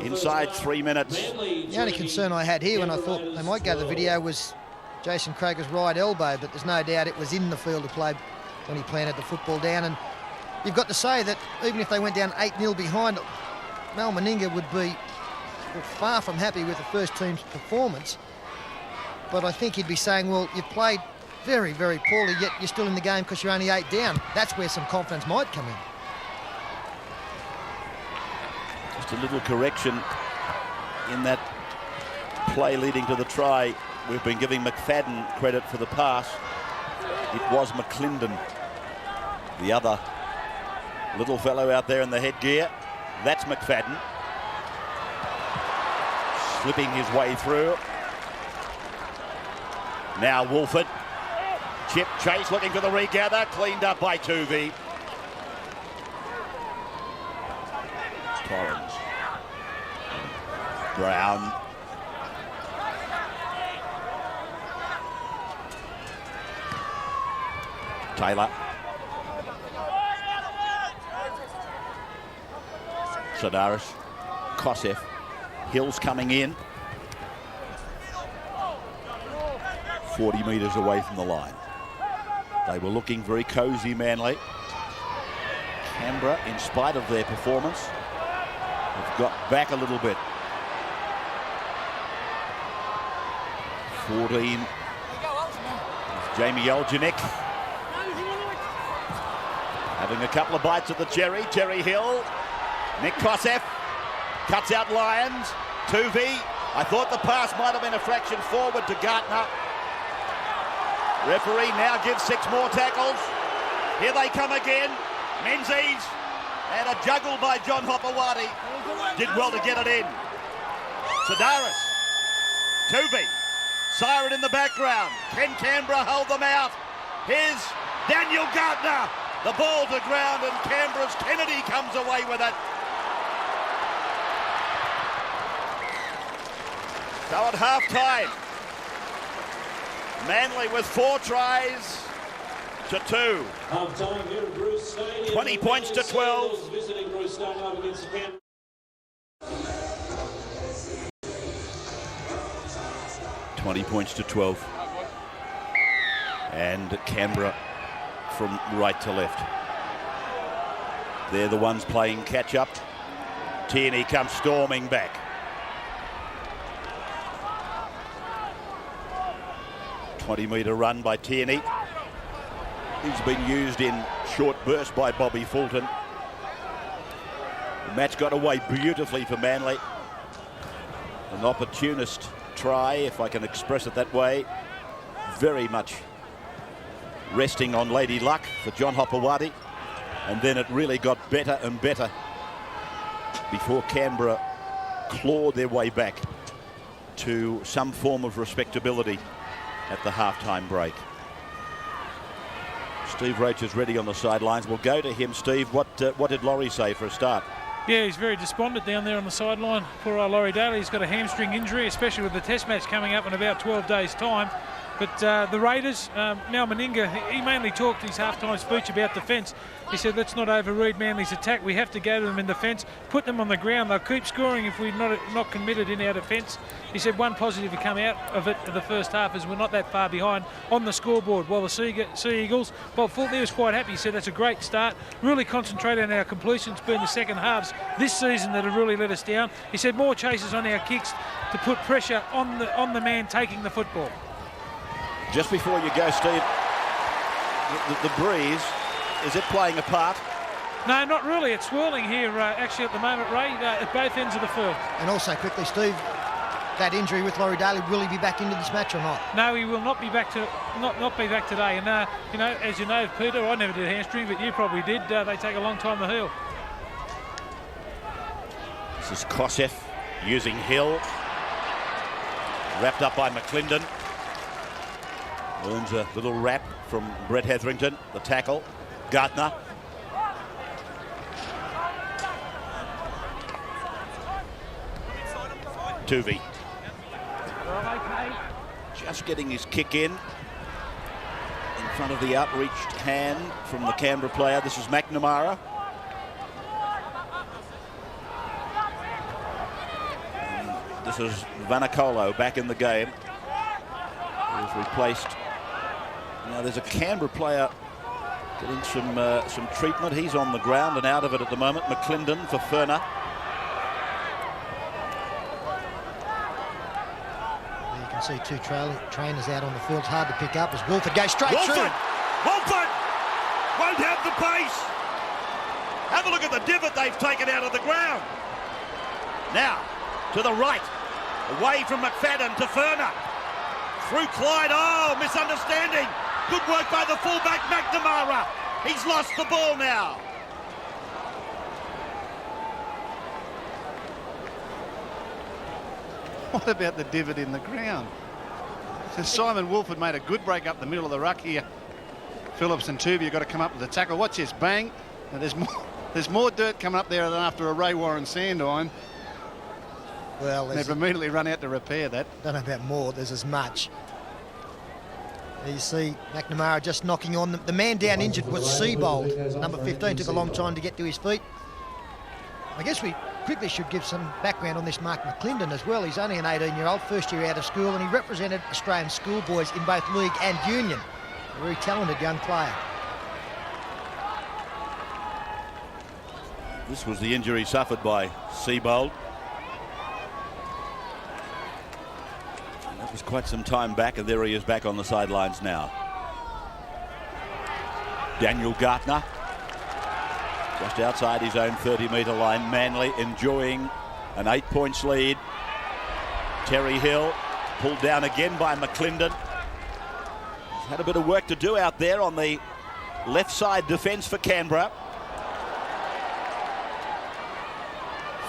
Inside 3 minutes. The only concern I had here when I thought they might go to the video was Jason Kroger's right elbow, but there's no doubt it was in the field of play when he planted the football down. And you've got to say that even if they went down 8-0 behind, Mal Meninga would be far from happy with the first team's performance. But I think he'd be saying, well, you've played very, very poorly, yet you're still in the game because you're only 8 down. That's where some confidence might come in. Just a little correction in that play leading to the try. We've been giving McFadden credit for the pass. It was McClendon, the other little fellow out there in the headgear. That's McFadden. Slipping his way through. Now Wolford. Chip Chase looking for the regather. Cleaned up by Tuvey. Torrens. Brown. Taylor. Sedaris. Kosef. Hill's coming in. 40 metres away from the line. They were looking very cosy, Manly. Canberra, in spite of their performance, have got back a little bit. 14. Jamie Oljanik having a couple of bites at the cherry. Jerry Hill. Nick Kosef cuts out Lyons. Tuvey. I thought the pass might have been a fraction forward to Gartner. Referee now gives 6 more tackles. Here they come again. Menzies. And a juggle by John Hopewadi. Did well to get it in. Sedaris. Tuvey. Siren in the background. Can Canberra hold them out? Here's Daniel Gartner. The ball to ground and Canberra's Kennedy comes away with it. So at half-time, Manly with 4 tries to 2. 20 points to 12. 20 points to 12. And Canberra from right to left. They're the ones playing catch-up. Tierney comes storming back. ...20-metre run by Tierney. He's been used in short bursts by Bobby Fulton. The match got away beautifully for Manly. An opportunist try, if I can express it that way. Very much resting on Lady Luck for John Hopewadi. And then it really got better and better before Canberra clawed their way back to some form of respectability at the half-time break. Steve Roach is ready on the sidelines. We'll go to him. Steve, what did Laurie say for a start? Yeah, he's very despondent down there on the sideline. Poor old Laurie Daly. He's got a hamstring injury, especially with the test match coming up in about 12 days' time. But the Raiders, Mal Meninga, he mainly talked his half-time speech about defence. He said, let's not overread Manly's attack. We have to go to them in defence, put them on the ground. They'll keep scoring if we're not committed in our defence. He said one positive to come out of it for the first half is we're not that far behind on the scoreboard. While the Sea Eagles, Bob Fulton was quite happy. He said that's a great start. Really concentrate on our completions, being the second halves this season that have really let us down. He said more chases on our kicks to put pressure on the man taking the football. Just before you go, Steve, the breeze, is it playing a part? No, not really. It's swirling here actually at the moment, Ray, at both ends of the field. And also quickly, Steve, that injury with Laurie Daly, will he be back into this match or not? No, he will not be back not be back today. And you know, as you know, Peter, I never did a hamstring, but you probably did. They take a long time to heal. This is Kosef using Hill, wrapped up by McClendon. Earns a little wrap from Brett Hetherington, the tackle. Gartner. Tuvey. Just getting his kick in. front of the outreached hand from the Canberra player. This is McNamara. And this is Vanacolo back in the game. He's replaced. Now there's a Canberra player getting some treatment. He's on the ground and out of it at the moment. McClendon for Furner. You can see two trainers out on the field. It's hard to pick up as Wolford goes straight through. Wolford won't have the pace. Have a look at the divot they've taken out of the ground. Now to the right, away from McFadden to Furner. Through Clyde. Oh, misunderstanding. Good work by the fullback McNamara. He's lost the ball now. What about the divot in the ground? So Simon Wolford made a good break up the middle of the ruck here. Phillips and Tuvia got to come up with the tackle. Watch this, bang. Now there's more dirt coming up there than after a Ray Warren Sandine. Well, they've immediately run out to repair that. Don't know about more, there's as much. There you see McNamara just knocking on them. The man down injured was Seabold. Number 15 took a long time to get to his feet. I guess we quickly should give some background on this Mark McClendon as well. He's only an 18-year-old, first year out of school, and he represented Australian schoolboys in both league and union. A very talented young player. This was the injury suffered by Seabold. That was quite some time back, and there he is back on the sidelines now. Daniel Gartner, just outside his own 30-metre line. Manly enjoying an 8-point lead. Terry Hill pulled down again by McClendon. He's had a bit of work to do out there on the left side defence for Canberra.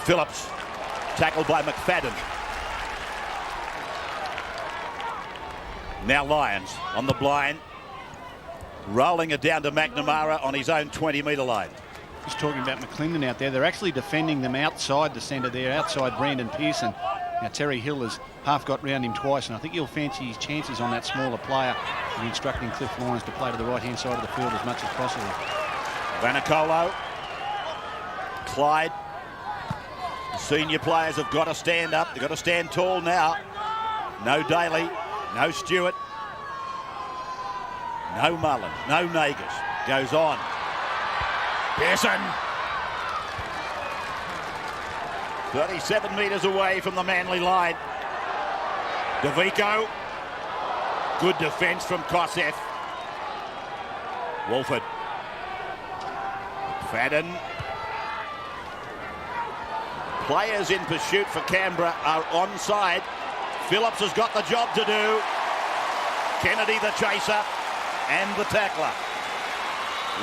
Phillips tackled by McFadden. Now Lyons on the blind, rolling it down to McNamara on his own 20-metre line. Just talking about McClendon out there. They're actually defending them outside the centre there, outside Brandon Pearson. Now Terry Hill has half got round him twice, and I think he'll fancy his chances on that smaller player and instructing Cliff Lyons to play to the right-hand side of the field as much as possible. Vanacolo, Clyde. The senior players have got to stand up. They've got to stand tall now. No Daly. No Stewart, no Mullins, no Nagas. Goes on. Pearson. 37 metres away from the Manly line. DeVico. Good defence from Kosef. Wolford. McFadden. Players in pursuit for Canberra are onside. Phillips has got the job to do. Kennedy the chaser and the tackler.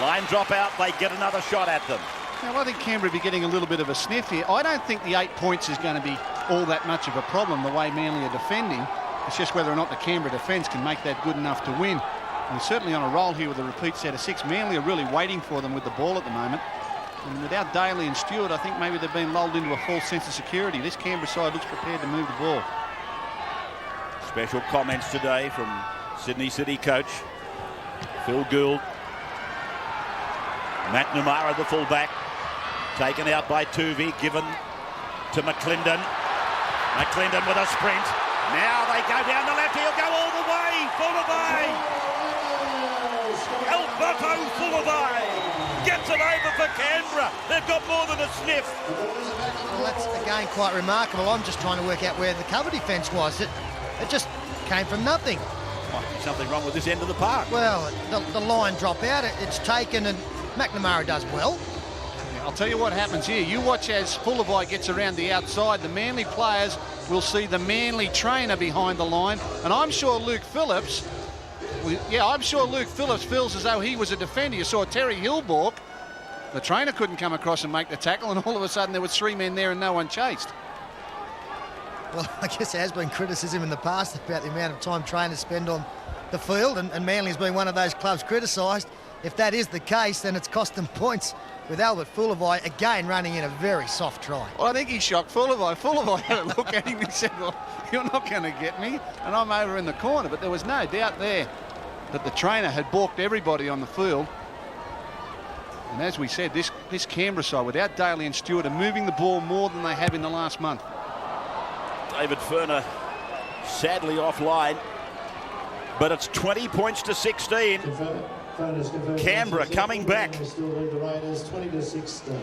Line drop out, they get another shot at them. Now I think Canberra will be getting a little bit of a sniff here. I don't think the 8 points is going to be all that much of a problem the way Manly are defending. It's just whether or not the Canberra defence can make that good enough to win. And they're certainly on a roll here with a repeat set of 6. Manly are really waiting for them with the ball at the moment. And without Daly and Stewart, I think maybe they've been lulled into a false sense of security. This Canberra side looks prepared to move the ball. Special comments today from Sydney City coach Phil Gould. McNamara, the fullback, taken out by Tuvey, given to McClendon. McClendon with a sprint. Now they go down the left. He'll go all the way. Fullerby. Alberto Fullerby gets it over for Canberra. They've got more than a sniff. Well, that's again quite remarkable. I'm just trying to work out where the cover defence was. It just came from nothing. Might be something wrong with this end of the park. Well, the line drop out, it's taken, and McNamara does well. I'll tell you what happens here. You watch as Fullerby gets around the outside. The Manly players will see the Manly trainer behind the line, and I'm sure Luke Phillips feels as though he was a defender. You saw Terry Hill balk. The trainer couldn't come across and make the tackle, and all of a sudden there was 3 men there and no one chased. Well, I guess there has been criticism in the past about the amount of time trainers spend on the field, and Manly's been one of those clubs criticised. If that is the case, then it's cost them points, with Albert Fullerby again running in a very soft try. Well, I think he shocked Fullerby. Fullerby had a look at him and said, well, you're not going to get me, and I'm over in the corner. But there was no doubt there that the trainer had balked everybody on the field. And as we said, this Canberra side, without Daly and Stewart, are moving the ball more than they have in the last month. David Furner sadly offline, but it's 20 points to 16. Canberra coming back. Still lead the Raiders 20 to 16.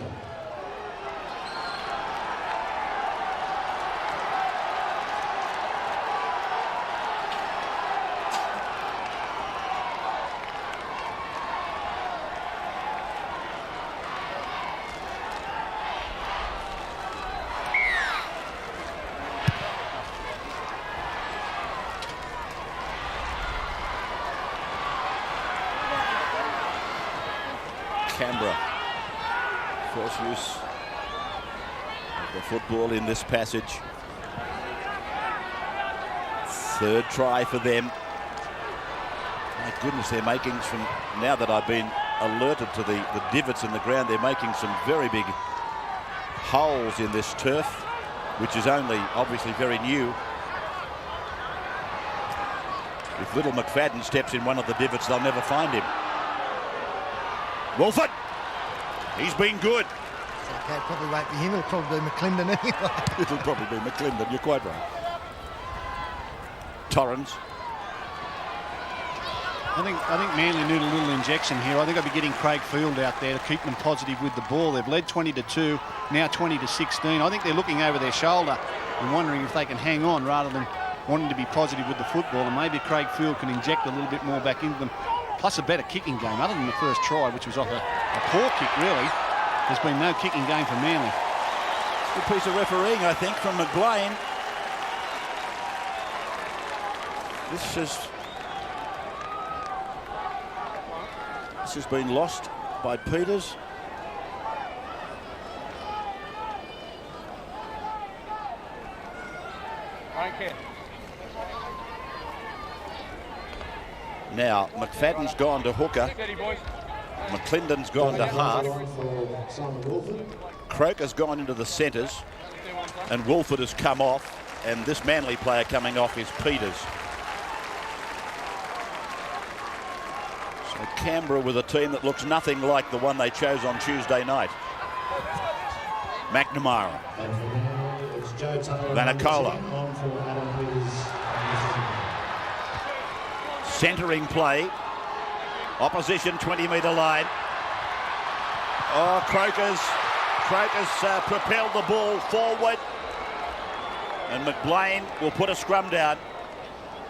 Canberra, first use of the football in this passage. Third try for them. My goodness, they're making some, now that I've been alerted to the divots in the ground, they're making some very big holes in this turf, which is only obviously very new. If little McFadden steps in one of the divots, they'll never find him. Wolford, he's been good. Okay, probably won't be him. It'll probably be McClendon anyway. It'll probably be McClendon, you're quite right. Torrens. I think Manly need a little injection here. I think I'd be getting Craig Field out there to keep them positive with the ball. They've led 20-2, now 20-16. I think they're looking over their shoulder and wondering if they can hang on rather than wanting to be positive with the football. And maybe Craig Field can inject a little bit more back into them. Plus a better kicking game, other than the first try, which was off a poor kick, really. There's been no kicking game for Manly. Good piece of refereeing, I think, from McLean. This has been lost by Peters. I don't care. Now, McFadden's gone to hooker. McClendon's gone to half. Croker's gone into the centres. And Wolford has come off. And this Manly player coming off is Peters. So Canberra with a team that looks nothing like the one they chose on Tuesday night. McNamara. Vanacola. Centering play. Opposition 20-metre line. Oh, Croker's propelled the ball forward. And McLean will put a scrum down.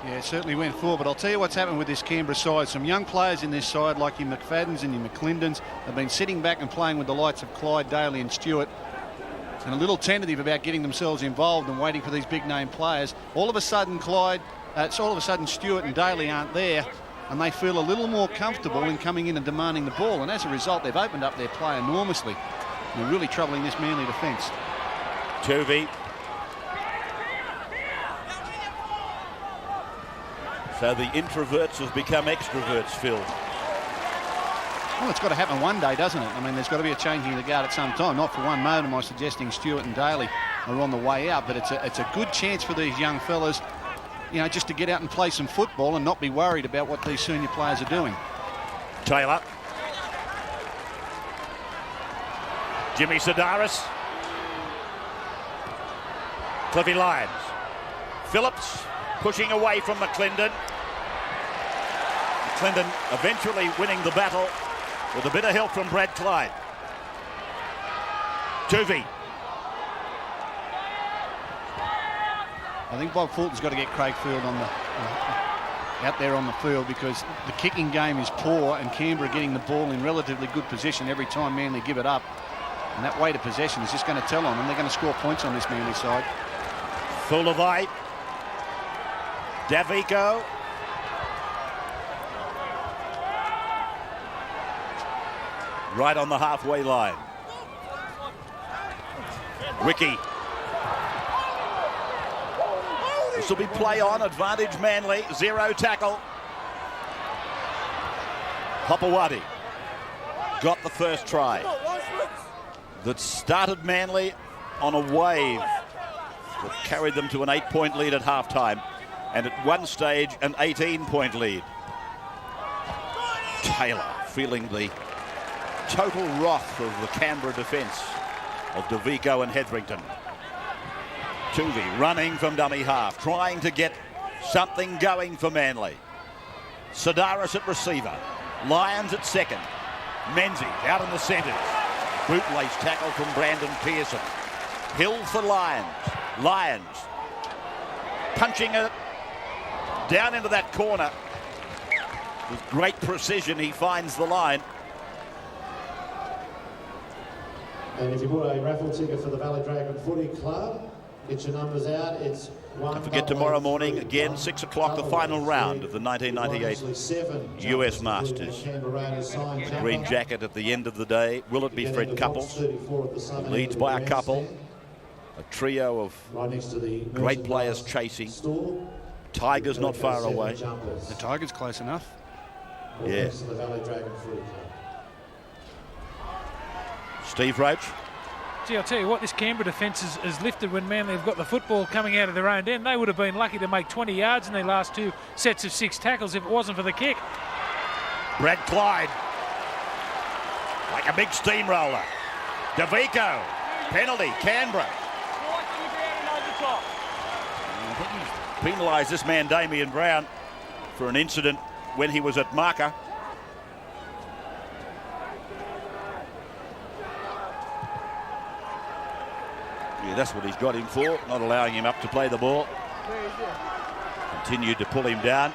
Yeah, it certainly went forward, but I'll tell you what's happened with this Canberra side. Some young players in this side, like your McFaddens and your McClendons, have been sitting back and playing with the likes of Clyde, Daly and Stewart, and a little tentative about getting themselves involved and waiting for these big-name players. All of a sudden, Stewart and Daly aren't there, and they feel a little more comfortable in coming in and demanding the ball, and as a result, they've opened up their play enormously. They're really troubling this Manly defence. Tuvey. So the introverts have become extroverts, Phil. Well, it's got to happen one day, doesn't it? I mean, there's got to be a changing of the guard at some time. Not for one moment am I suggesting Stewart and Daly are on the way out, but it's a good chance for these young fellas, you know, just to get out and play some football and not be worried about what these senior players are doing. Taylor. Jimmy Sedaris. Cliffy Lyons. Phillips pushing away from McClendon. McClendon eventually winning the battle with a bit of help from Brad Clyde. Tuvey. I think Bob Fulton's got to get Craig Field on out there on the field, because the kicking game is poor and Canberra getting the ball in relatively good position every time Manly give it up. And that weight of possession is just going to tell on them. They're going to score points on this Manly side. Fulavai. Davico. Right on the halfway line. Wiki. This will be play on, advantage Manly, zero tackle. Hopewadi got the first try. That started Manly on a wave that carried them to an 8-point lead at halftime, and at one stage an 18-point lead. Taylor feeling the total wrath of the Canberra defence of DeVico and Hetherington. Tuvey running from dummy half, trying to get something going for Manly. Sidaris at receiver. Lyons at second. Menzies out in the centres. Bootlace tackle from Brandon Pearson. Hill for Lyons. Lyons punching it down into that corner. With great precision, he finds the line. And if you bought a raffle ticket for the Valley Dragon Footy Club, get your numbers out. It's don't forget tomorrow morning, again, 6 o'clock, the final round of the 1998 US Masters. The green jacket at the end of the day. Will it be Fred Couples? He leads by a couple. A trio of great players chasing. Tiger's not far away. The Tiger's close enough. Yeah. Steve Roach. Gee, I'll tell you what, this Canberra defence has lifted when Manly have got the football coming out of their own end. They would have been lucky to make 20 yards in their last 2 sets of 6 tackles if it wasn't for the kick. Brad Clyde. Like a big steamroller. DeVico. Penalty, Canberra. I think he's penalised this man, Damien Brown, for an incident when he was at marker. Yeah, that's what he's got him for, not allowing him up to play the ball. Continued to pull him down.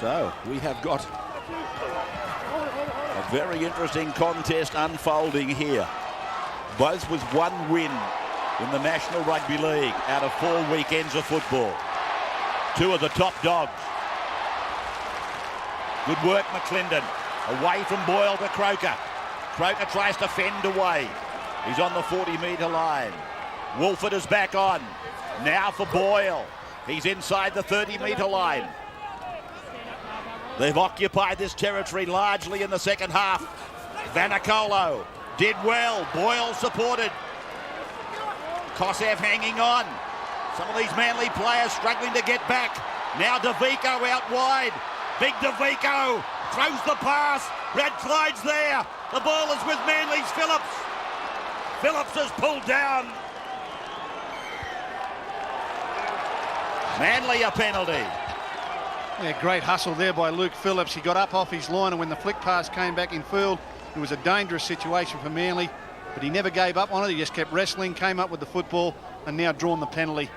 So we have got a very interesting contest unfolding here. Both with 1 win in the National Rugby League out of 4 weekends of football. 2 of the top dogs. Good work, McClendon. Away from Boyle to Croker. Croker tries to fend away. He's on the 40-metre line. Wolford is back on. Now for Boyle. He's inside the 30-metre line. They've occupied this territory largely in the second half. Vanicolo did well. Boyle supported. Kosef hanging on. Some of these Manly players struggling to get back. Now DeVico out wide. Big DeVico throws the pass. Brad Clyde's there. The ball is with Manly's Phillips. Phillips is pulled down. Manly a penalty. Yeah, great hustle there by Luke Phillips. He got up off his line, and when the flick pass came back in field, it was a dangerous situation for Manly, but he never gave up on it. He just kept wrestling, came up with the football, and now drawn the penalty,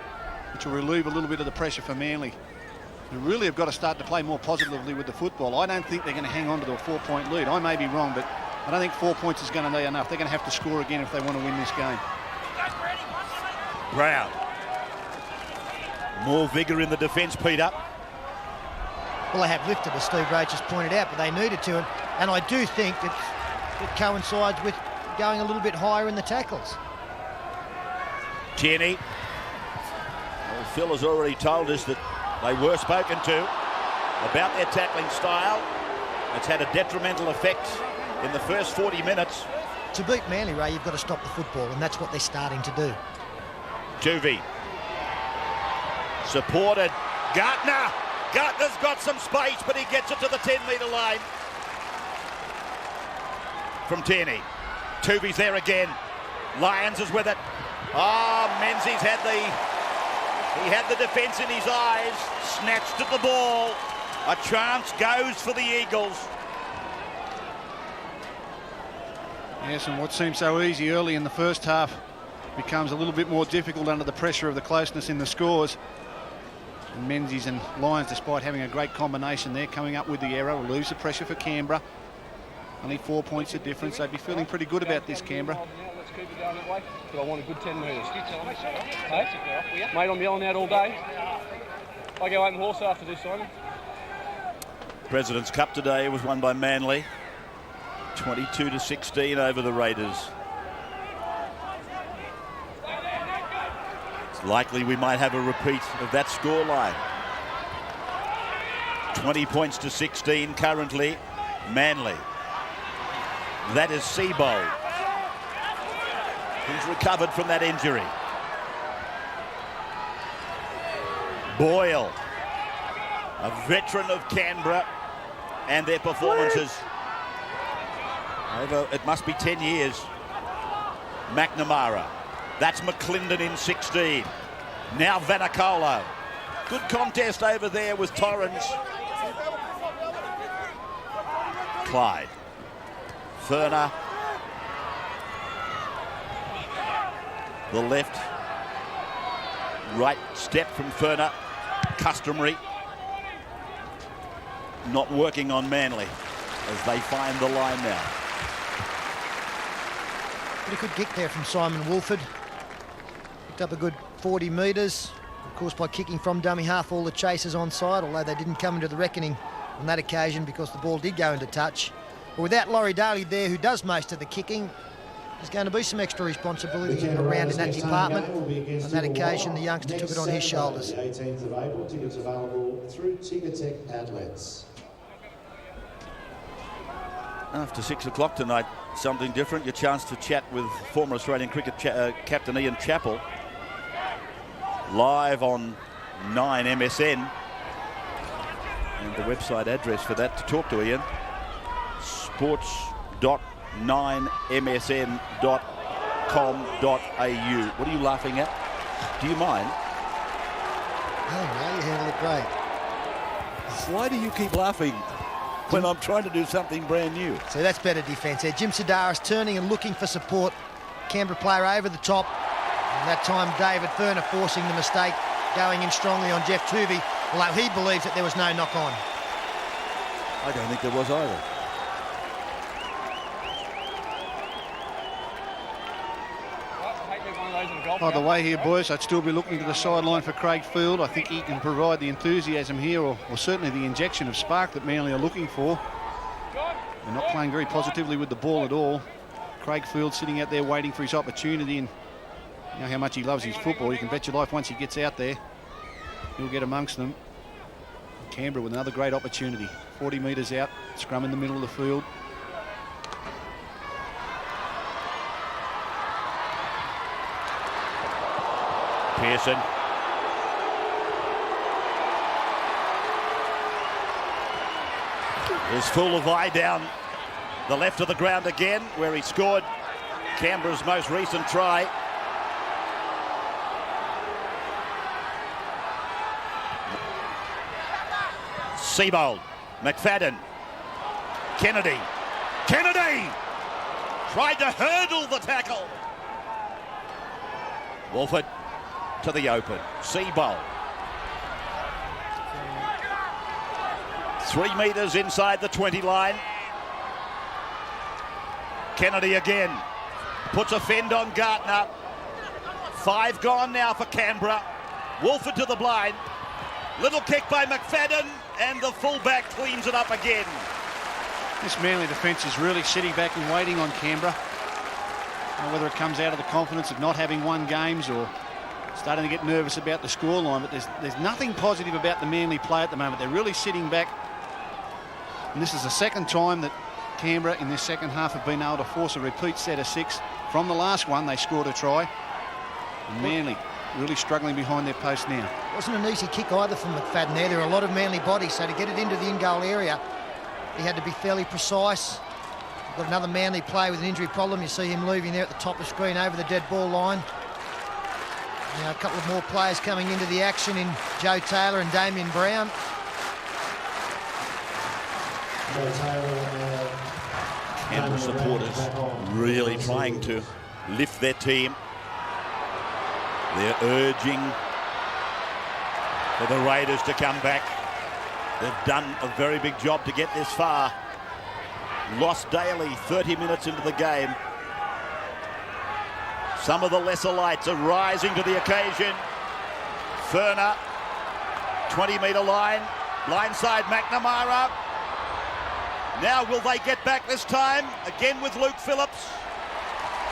which will relieve a little bit of the pressure for Manly. We really have got to start to play more positively with the football. I don't think they're going to hang on to a 4-point lead. I may be wrong, but I don't think 4 points is going to be enough. They're going to have to score again if they want to win this game. Brown. More vigour in the defence, Peter. Well, they have lifted, as Steve Roach has pointed out, but they needed to. And I do think that it coincides with going a little bit higher in the tackles. Tierney. Well, Phil has already told us that they were spoken to about their tackling style. It's had a detrimental effect in the first 40 minutes. To beat Manly, Ray, you've got to stop the football, and that's what they're starting to do. Tuvey. Supported. Gartner. Gartner's got some space, but he gets it to the 10-metre line. From Tierney. Tuvey's there again. Lyons is with it. Oh, Menzies had the defence in his eyes. Snatched at the ball. A chance goes for the Eagles. Yes, and what seemed so easy early in the first half becomes a little bit more difficult under the pressure of the closeness in the scores. And Menzies and Lyons, despite having a great combination there, coming up with the error, relieves the pressure for Canberra. Only 4 points of difference. They'd be feeling pretty good about this, Canberra. Let's keep it going that way, but I want a good 10 metres. Hey? Mate, I'm yelling out all day. I go open horse after this, Simon. President's Cup today was won by Manly. 22-16 over the Raiders. It's likely we might have a repeat of that scoreline. 20 points to 16 currently. Manly. That is Seabold. He's recovered from that injury. Boyle, a veteran of Canberra, and their performances over, it must be 10 years. McNamara. That's McClendon in 16. Now Vanacola. Good contest over there with Torrens. Clyde. Ferner. The left. Right step from Ferner. Customary. Not working on Manly as they find the line now. Pretty good kick there from Simon Wolford. Picked up a good 40 metres. Of course, by kicking from dummy half, all the chasers onside, although they didn't come into the reckoning on that occasion because the ball did go into touch. But without Laurie Daly there, who does most of the kicking, there's going to be some extra responsibility around in that department. On that occasion, the youngster took it on his shoulders. 18th of April, tickets available through Ticketek outlets. After 6 o'clock tonight, something different. Your chance to chat with former Australian cricket captain Ian Chappell. Live on 9 MSN. And the website address for that to talk to Ian. sports.9msn.com.au. What are you laughing at? Do you mind? Oh, no, you handle it great. Why do you keep laughing when I'm trying to do something brand new? So that's better defence there. Jim Sedaris turning and looking for support. Canberra player over the top. And that time David Ferner forcing the mistake, going in strongly on Jeff Tuvey, although he believes that there was no knock on. I don't think there was either. By the way here, boys, I'd still be looking to the sideline for Craig Field. I think he can provide the enthusiasm here, or certainly the injection of spark that Manly are looking for. They're not playing very positively with the ball at all. Craig Field sitting out there waiting for his opportunity, and you know how much he loves his football. You can bet your life once he gets out there, he'll get amongst them. Canberra with another great opportunity. 40 metres out, scrum in the middle of the field. Pearson. Is full of eye down the left of the ground again, where he scored Canberra's most recent try. Seabold, McFadden, Kennedy. Kennedy tried to hurdle the tackle. Wolford to the open. Seabold. 3 metres inside the 20 line. Kennedy again. Puts a fend on Gartner. 5 gone now for Canberra. Wolford to the blind. Little kick by McFadden, and the fullback cleans it up again. This Manly defence is really sitting back and waiting on Canberra. Whether it comes out of the confidence of not having won games or starting to get nervous about the scoreline, but there's nothing positive about the Manly play at the moment. They're really sitting back. And this is the second time that Canberra in this second half have been able to force a repeat set of 6. From the last one, they scored a try. And Manly really struggling behind their post now. Wasn't an easy kick either from McFadden there. There are a lot of Manly bodies, so to get it into the in-goal area, he had to be fairly precise. Got another Manly player with an injury problem. You see him moving there at the top of the screen over the dead ball line. Now a couple of more players coming into the action in Joe Taylor and Damien Brown. Canberra supporters really trying to lift their team. They're urging for the Raiders to come back. They've done a very big job to get this far. Lost Daly 30 minutes into the game. Some of the lesser lights are rising to the occasion. Ferner, 20-metre line. Blindside McNamara. Now will they get back this time? Again with Luke Phillips.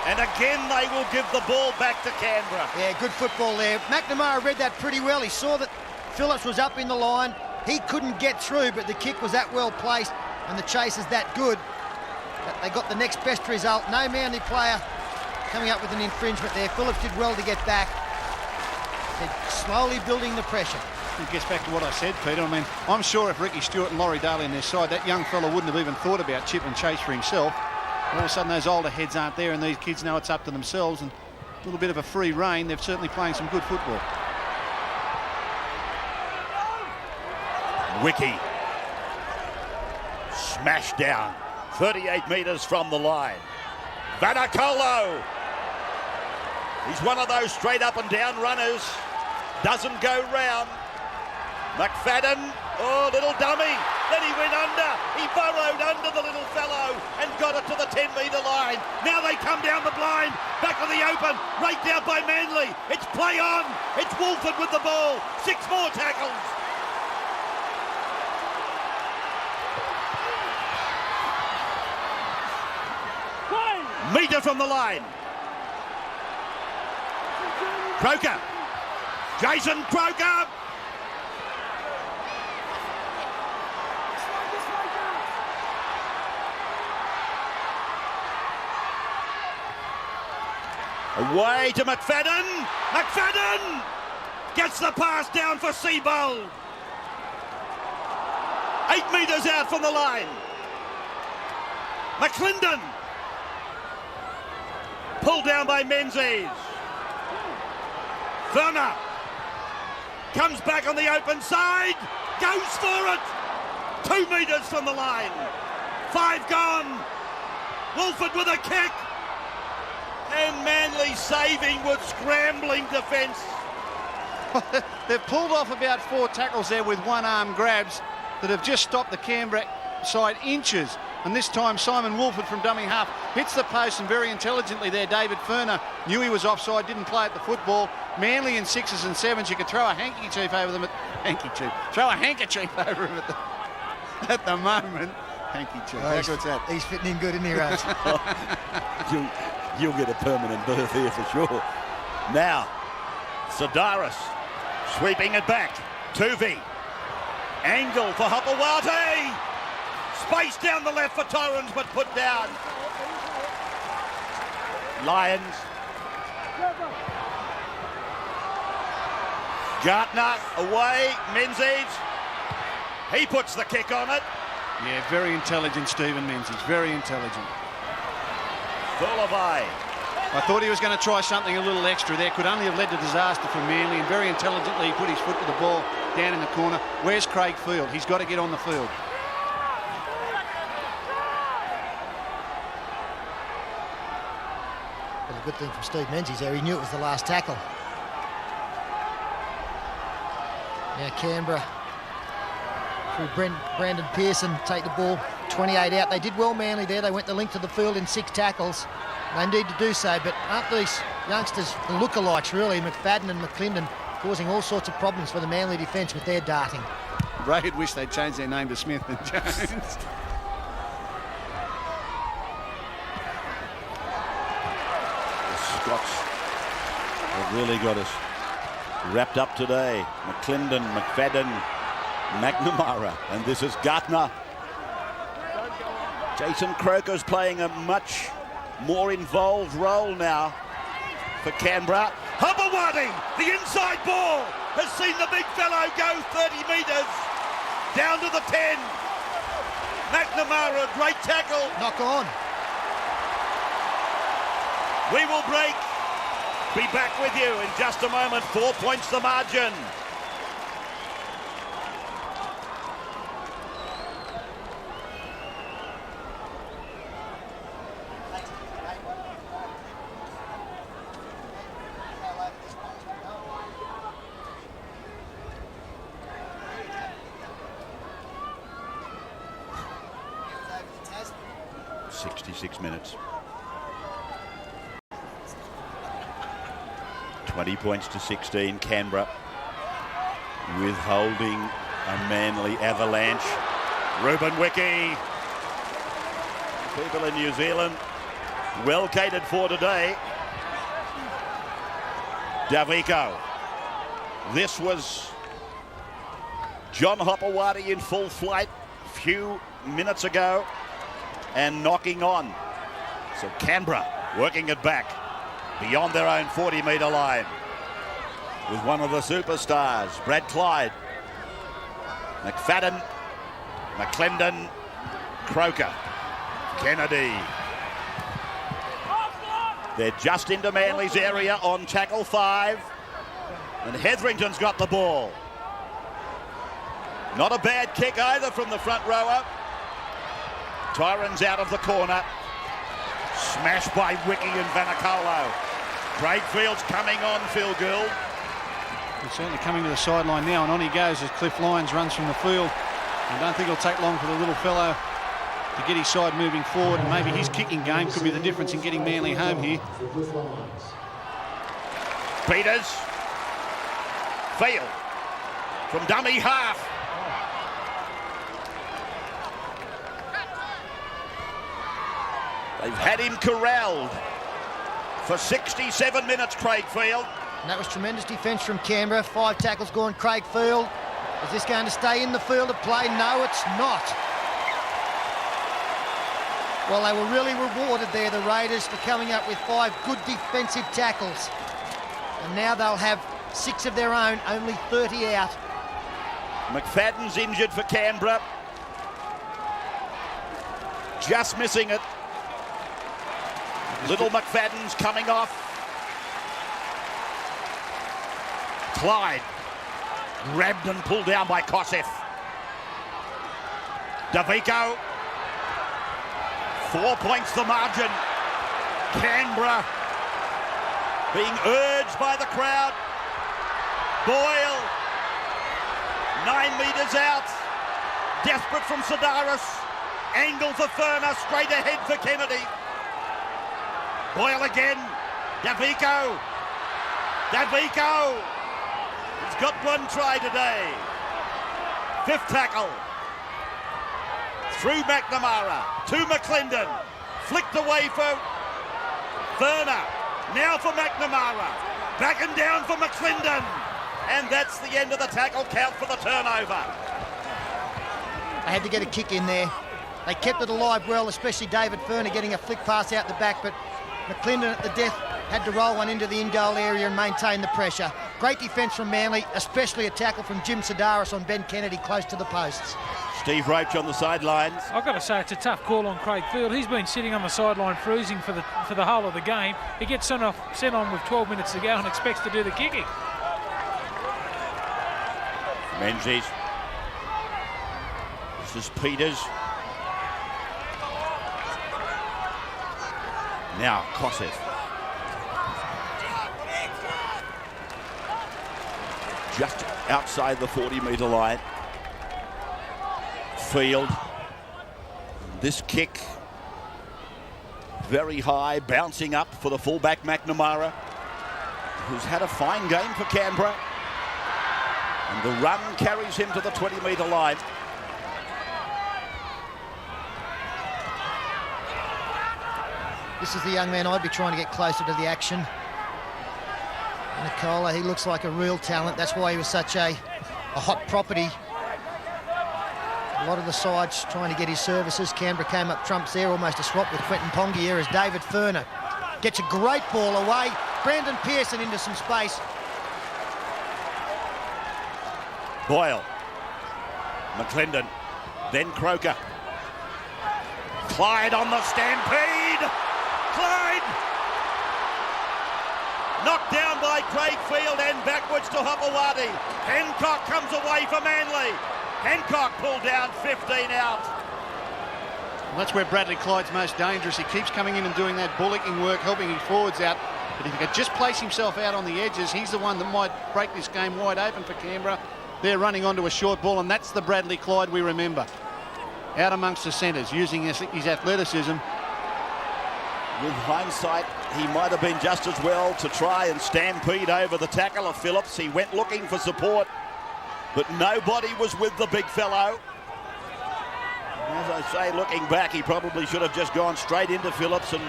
And again they will give the ball back to Canberra. Yeah, good football there. McNamara read that pretty well. He saw that Phillips was up in the line. He couldn't get through, but the kick was that well placed and the chase is that good that they got the next best result. No Manly player coming up with an infringement there. Phillips did well to get back. They're slowly building the pressure. It gets back to what I said, Peter. I mean, I'm sure if Ricky Stewart and Laurie Daly on their side, that young fella wouldn't have even thought about chip and chase for himself. All of a sudden, those older heads aren't there, and these kids know it's up to themselves. And a little bit of a free rein. They're certainly playing some good football. Wiki. Smashed down. 38 metres from the line. Vanacolo. He's one of those straight up and down runners. Doesn't go round. McFadden, oh, little dummy. Then he went under. He burrowed under the little fellow and got it to the 10-metre line. Now they come down the blind. Back to the open. Raked out by Manly. It's play on. It's Wolford with the ball. 6 more tackles. Metre from the line. Croker. Jason Croker. Away to McFadden. McFadden gets the pass down for Seabold. 8 metres out from the line. McClendon. Pulled down by Menzies. Verner comes back on the open side, goes for it. 2 metres from the line. 5 gone. Wolford with a kick. And Manly saving with scrambling defence. They've pulled off about 4 tackles there with one-arm grabs that have just stopped the Canberra side inches. And this time Simon Wolford from dummy half hits the post, and very intelligently there David Furner knew he was offside, didn't play at the football. Manly in 6s and 7s, you could throw a handkerchief over them throw a handkerchief over him at the moment. Handkerchief. Oh, How good's that? He's fitting in good, isn't he, Raj? You'll get a permanent berth here for sure. Now, Sidaris sweeping it back. Tuvey. Angle for Hopewate. Space down the left for Torrens, but put down. Lions. Gartner away. Menzies. He puts the kick on it. Yeah, very intelligent, Stephen Menzies. Very intelligent. Fulavai. I thought he was going to try something a little extra there. Could only have led to disaster for Manly, and very intelligently he put his foot to the ball down in the corner. Where's Craig Field? He's got to get on the field. But a good thing from Steve Menzies there, he knew it was the last tackle. Now Canberra through Brandon Pearson take the ball 28 out. They did well, Manly there. They went the length of the field in 6 tackles. They need to do so, but aren't these youngsters the lookalikes really, McFadden and McClendon, causing all sorts of problems for the Manly defence with their darting? Ray had wished they'd changed their name to Smith and Jones. Scots have really got us wrapped up today. McClendon, McFadden, McNamara, and this is Gartner. Jason Croker's playing a much more involved role now for Canberra. Hopewate, the inside ball, has seen the big fellow go 30 metres down to the 10. McNamara, great tackle. Knock on. We will break. Be back with you in just a moment. 4 points the margin. Minutes. 20 points to 16, Canberra withholding a Manly avalanche. Ruben Wiki. People in New Zealand well catered for today. Davico. This was John Hopewate in full flight a few minutes ago and knocking on. So Canberra working it back beyond their own 40-metre line with one of the superstars, Brad Clyde, McFadden, McClendon, Croker, Kennedy. They're just into Manly's area on tackle 5. And Hetherington's got the ball. Not a bad kick either from the front rower. Tyron's out of the corner. Smashed by Wiki and Vanicolo. Craig Field's coming on, Phil Gould. He's certainly coming to the sideline now, and on he goes as Cliff Lyons runs from the field. I don't think it'll take long for the little fellow to get his side moving forward, and maybe his kicking game could be the difference in getting Manly home here. Peters. Field from dummy half. They've had him corralled for 67 minutes, Craig Field. And that was tremendous defence from Canberra. 5 tackles gone, Craig Field. Is this going to stay in the field of play? No, it's not. Well, they were really rewarded there, the Raiders, for coming up with 5 good defensive tackles. And now they'll have 6 of their own, only 30 out. McFadden's injured for Canberra. Just missing it. Little McFadden's coming off. Clyde. Grabbed and pulled down by Kosef. Davico. 4 points the margin. Canberra being urged by the crowd. Boyle. 9 metres out. Desperate from Sidaris. Angle for Furner. Straight ahead for Kennedy. Boyle again. Davico. Davico. He's got 1 try today. 5th tackle. Through McNamara. To McClendon. Flicked away for Furner. Now for McNamara. Back and down for McClendon. And that's the end of the tackle count for the turnover. They had to get a kick in there. They kept it alive well, especially David Furner getting a flick pass out the back, but McClendon at the death had to roll one into the in-goal area and maintain the pressure. Great defence from Manly, especially a tackle from Jim Sidaris on Ben Kennedy close to the posts. Steve Roach on the sidelines. I've got to say, it's a tough call on Craig Field. He's been sitting on the sideline freezing for the whole of the game. He gets sent on with 12 minutes to go and expects to do the kicking. Menzies. This is Peters. Now Kosef. Just outside the 40-metre line. Field. This kick very high, bouncing up for the fullback McNamara, who's had a fine game for Canberra. And the run carries him to the 20-metre line. This is the young man I'd be trying to get closer to the action. Nicola, he looks like a real talent. That's why he was such a hot property. A lot of the sides trying to get his services. Canberra came up trumps there, almost a swap with Quentin Pongia as David Furner gets a great ball away. Brandon Pearson into some space. Boyle. McClendon. Then Croker. Clyde on the stampede. Clyde! Knocked down by Craig Field and backwards to Hopewadi. Hancock comes away for Manly. Hancock pulled down, 15 out. Well, that's where Bradley Clyde's most dangerous. He keeps coming in and doing that bullocking work, helping his forwards out. But if he could just place himself out on the edges, he's the one that might break this game wide open for Canberra. They're running onto a short ball, and that's the Bradley Clyde we remember. Out amongst the centres, using his athleticism. With hindsight, he might have been just as well to try and stampede over the tackle of Phillips. He went looking for support, but nobody was with the big fellow. As I say, looking back, he probably should have just gone straight into Phillips and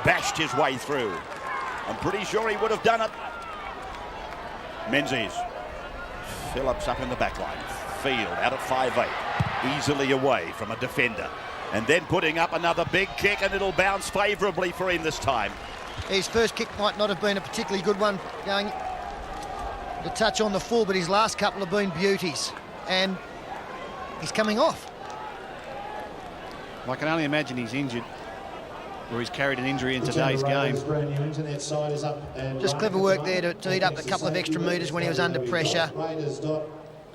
bashed his way through. I'm pretty sure he would have done it. Menzies. Phillips up in the back line. Field out at 5'8", easily away from a defender. And then putting up another big kick, and it'll bounce favourably for him this time. His first kick might not have been a particularly good one, going to touch on the full, but his last couple have been beauties. and he's coming off. I can only imagine he's injured, or he's carried an injury in today's game. Just clever work there to eat up a couple of extra metres when he was under pressure.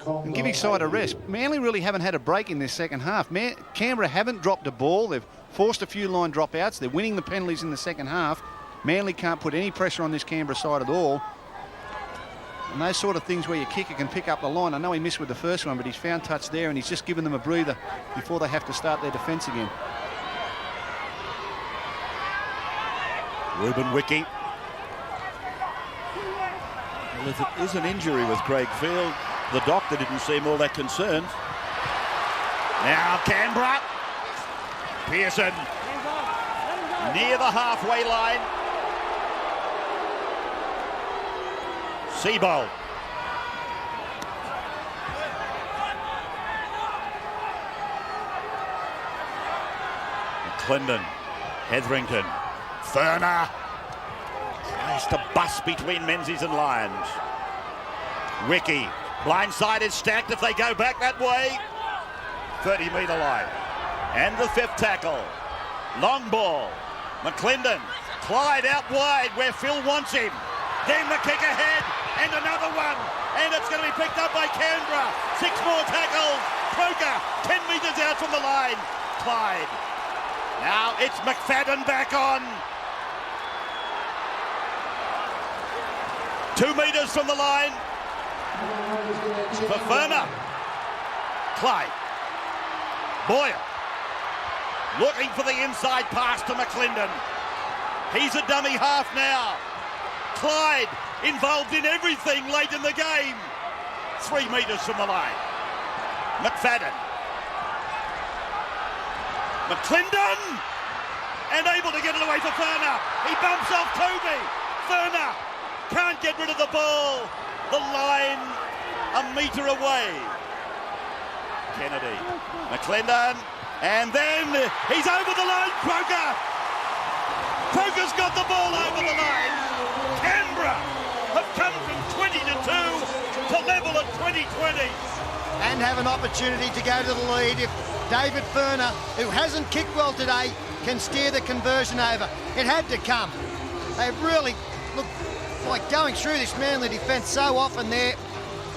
And give his side a rest. Manly really haven't had a break in this second half. Canberra haven't dropped a ball. They've forced a few line dropouts. They're winning the penalties in the second half. Manly can't put any pressure on this Canberra side at all. And those sort of things where your kicker can pick up the line. I know he missed with the first one, but he's found touch there, and he's just given them a breather before they have to start their defence again. Ruben Wiki. Well, if it is an injury with Craig Field, the doctor didn't seem all that concerned. Now Canberra. Pearson near the halfway line. Seabold. McClendon. Hetherington. Furner. Tries to bust between Menzies and Lyons. Wiki. Blindside is stacked if they go back that way. 30-metre line. And the fifth tackle. Long ball. McClendon. Clyde out wide where Phil wants him. Then the kick ahead. And another one. And it's going to be picked up by Canberra. 6 more tackles. Croker. 10 metres out from the line. Clyde. Now it's McFadden back on. 2 metres from the line. For Furner. Clyde. Boyle. Looking for the inside pass to McClendon. He's a dummy half now. Clyde involved in everything late in the game. 3 metres from the line. McFadden. McClendon! And able to get it away for Furner. He bumps off Toby. Furner can't get rid of the ball. The line a metre away. Kennedy. McClendon. And then he's over the line. Croker. Croker's got the ball over the line. Canberra have come from 20-2 to level at 20-20. And have an opportunity to go to the lead if David Furner, who hasn't kicked well today, can steer the conversion over. It had to come. They really look like going through this Manly defence so often there.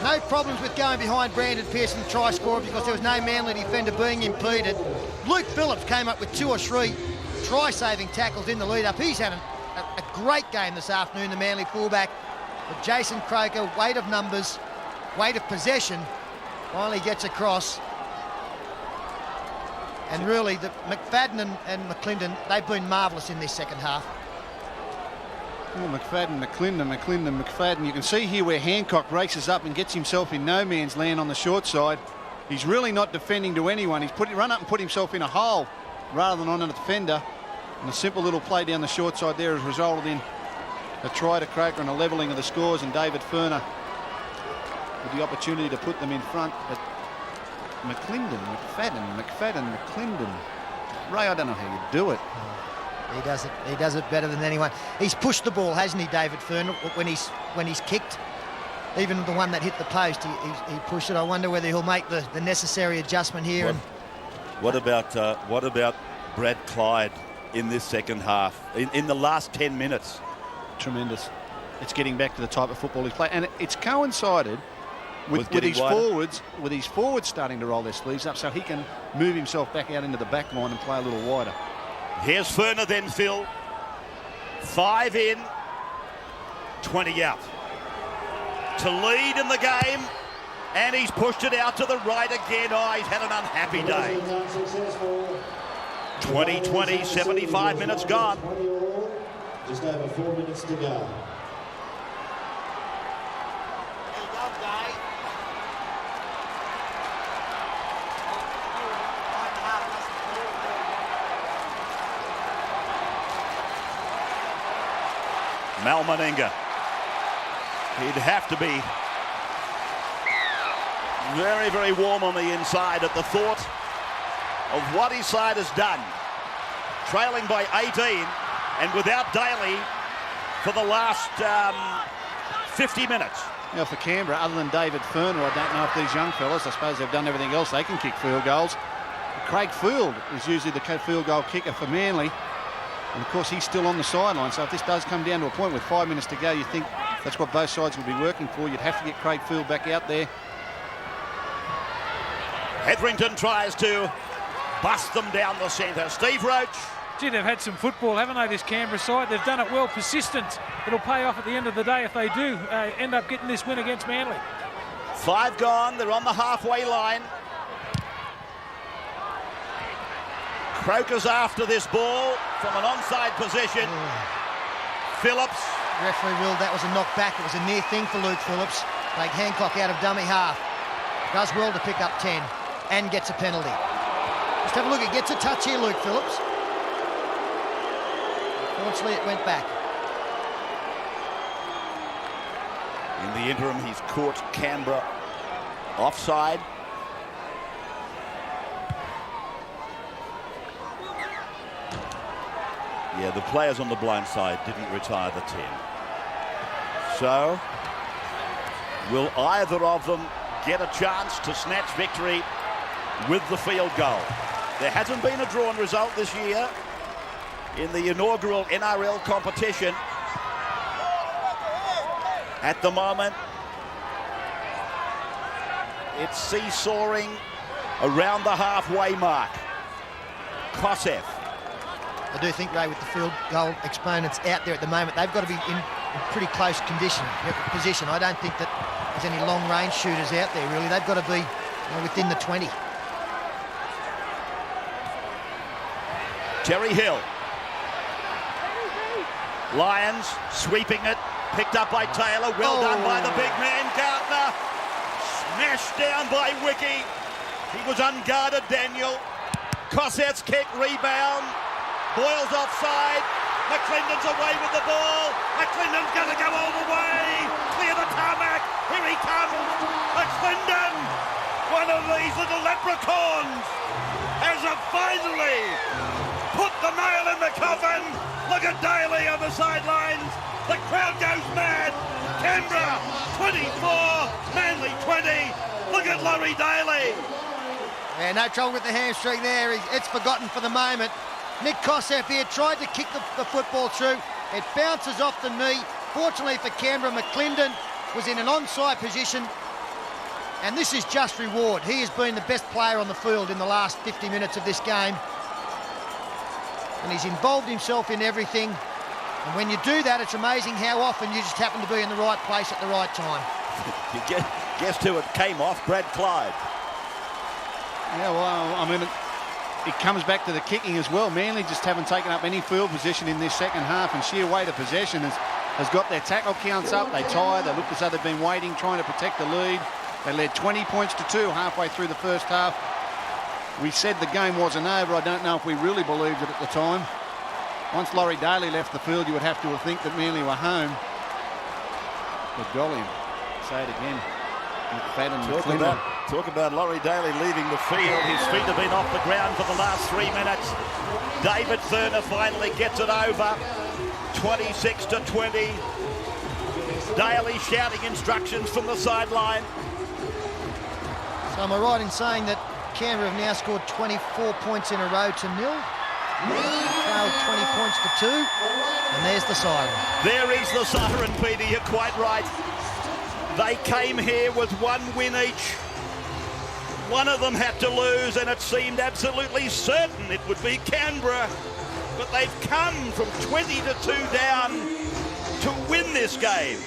No problems with going behind Brandon Pearson, the try scorer, because there was no Manly defender being impeded. Luke Phillips came up with 2 or 3 try-saving tackles in the lead-up. He's had a great game this afternoon, the Manly fullback. But Jason Croker, weight of numbers, weight of possession, finally gets across. And really, the McFadden and McClendon, they've been marvellous in this second half. Oh, McFadden, McFadden. You can see here where Hancock races up and gets himself in no man's land on the short side. He's really not defending to anyone. He's run up and put himself in a hole rather than on a defender. And a simple little play down the short side there has resulted in a try to Croker and a levelling of the scores, and David Furner with the opportunity to put them in front. But McClendon, McClendon. Ray, I don't know how you do it. He does it better than anyone. He's pushed the ball, hasn't he, David Furner, when he's kicked? Even the one that hit the post, he pushed it. I wonder whether he'll make the necessary adjustment here. What about Brad Clyde in this second half, in the last 10 minutes? Tremendous. It's getting back to the type of football he's playing, and it's coincided with his forwards, starting to roll their sleeves up, so he can move himself back out into the back line and play a little wider. Here's Furner then, Phil. 5 in, 20 out. To lead in the game, and he's pushed it out to the right again. Oh, he's had an unhappy day. 20-20, 75 minutes gone. Just over 4 minutes to go. Mal Meninga. He'd have to be very, very warm on the inside at the thought of what his side has done. Trailing by 18 and without Daly for the last 50 minutes. Now for Canberra, other than David Furner, I don't know if these young fellas, I suppose they've done everything else, they can kick field goals. Craig Field is usually the field goal kicker for Manly. And of course, he's still on the sideline. So if this does come down to a point with 5 minutes to go, you think that's what both sides will be working for. You'd have to get Craig Field back out there. Hetherington tries to bust them down the centre. Steve Roach. Gee, they've had some football, haven't they, this Canberra side? They've done it well, persistent. It'll pay off at the end of the day if they do end up getting this win against Manly. 5 gone, they're on the halfway line. Croker's after this ball from an onside position. Phillips. Referee ruled that was a knock back. It was a near thing for Luke Phillips. Take Hancock out of dummy half. Does well to pick up 10 and gets a penalty. Just have a look, he gets a touch here, Luke Phillips. Unfortunately, it went back. In the interim, he's caught Canberra offside. Yeah, the players on the blind side didn't retire the 10. So, will either of them get a chance to snatch victory with the field goal? There hasn't been a drawn result this year in the inaugural NRL competition. At the moment, it's seesawing around the halfway mark. Kosef. I do think, Ray, with the field goal exponents out there at the moment, they've got to be in pretty close position. I don't think that there's any long-range shooters out there, really. They've got to be within the 20. Terry Hill. Lions sweeping it. Picked up by Taylor. Well done by the big man, Gardner. Smashed down by Wiki. He was unguarded, Daniel. Kosset's kick, rebound. Boyle's offside. McClendon's away with the ball. McClendon's going to go all the way. Clear the tarmac. Here he comes. McClendon, one of these little leprechauns, has finally put the nail in the coffin. Look at Daly on the sidelines. The crowd goes mad. Canberra 24, Manly 20. Look at Laurie Daly. Yeah, no trouble with the hamstring there. It's forgotten for the moment. Nick Kosef here tried to kick the football through. It bounces off the knee. Fortunately for Canberra, McClendon was in an onside position. And this is just reward. He has been the best player on the field in the last 50 minutes of this game. And he's involved himself in everything. And when you do that, it's amazing how often you just happen to be in the right place at the right time. You guessed who it came off? Brad Clyde. Yeah, well, I mean, it comes back to the kicking as well. Manly just haven't taken up any field position in this second half, and sheer weight of possession has got their tackle counts up. They tie. They look as though they've been waiting, trying to protect the lead. They led 20 points to 2 halfway through the first half. We said the game wasn't over. I don't know if we really believed it at the time. Once Laurie Daly left the field, you would have to think that Manly were home. But golly, say it again. McFadden, Talk about Laurie Daly leaving the field. His feet have been off the ground for the last 3 minutes. David Furner finally gets it over. 26-20. Daly shouting instructions from the sideline. So am I right in saying that Canberra have now scored 24 points in a row to 0? Trailed 20 points to 2. And there's the siren. There is the siren, Peter. You're quite right. They came here with 1 win each. One of them had to lose, and it seemed absolutely certain it would be Canberra. But they've come from 20-2 down to win this game.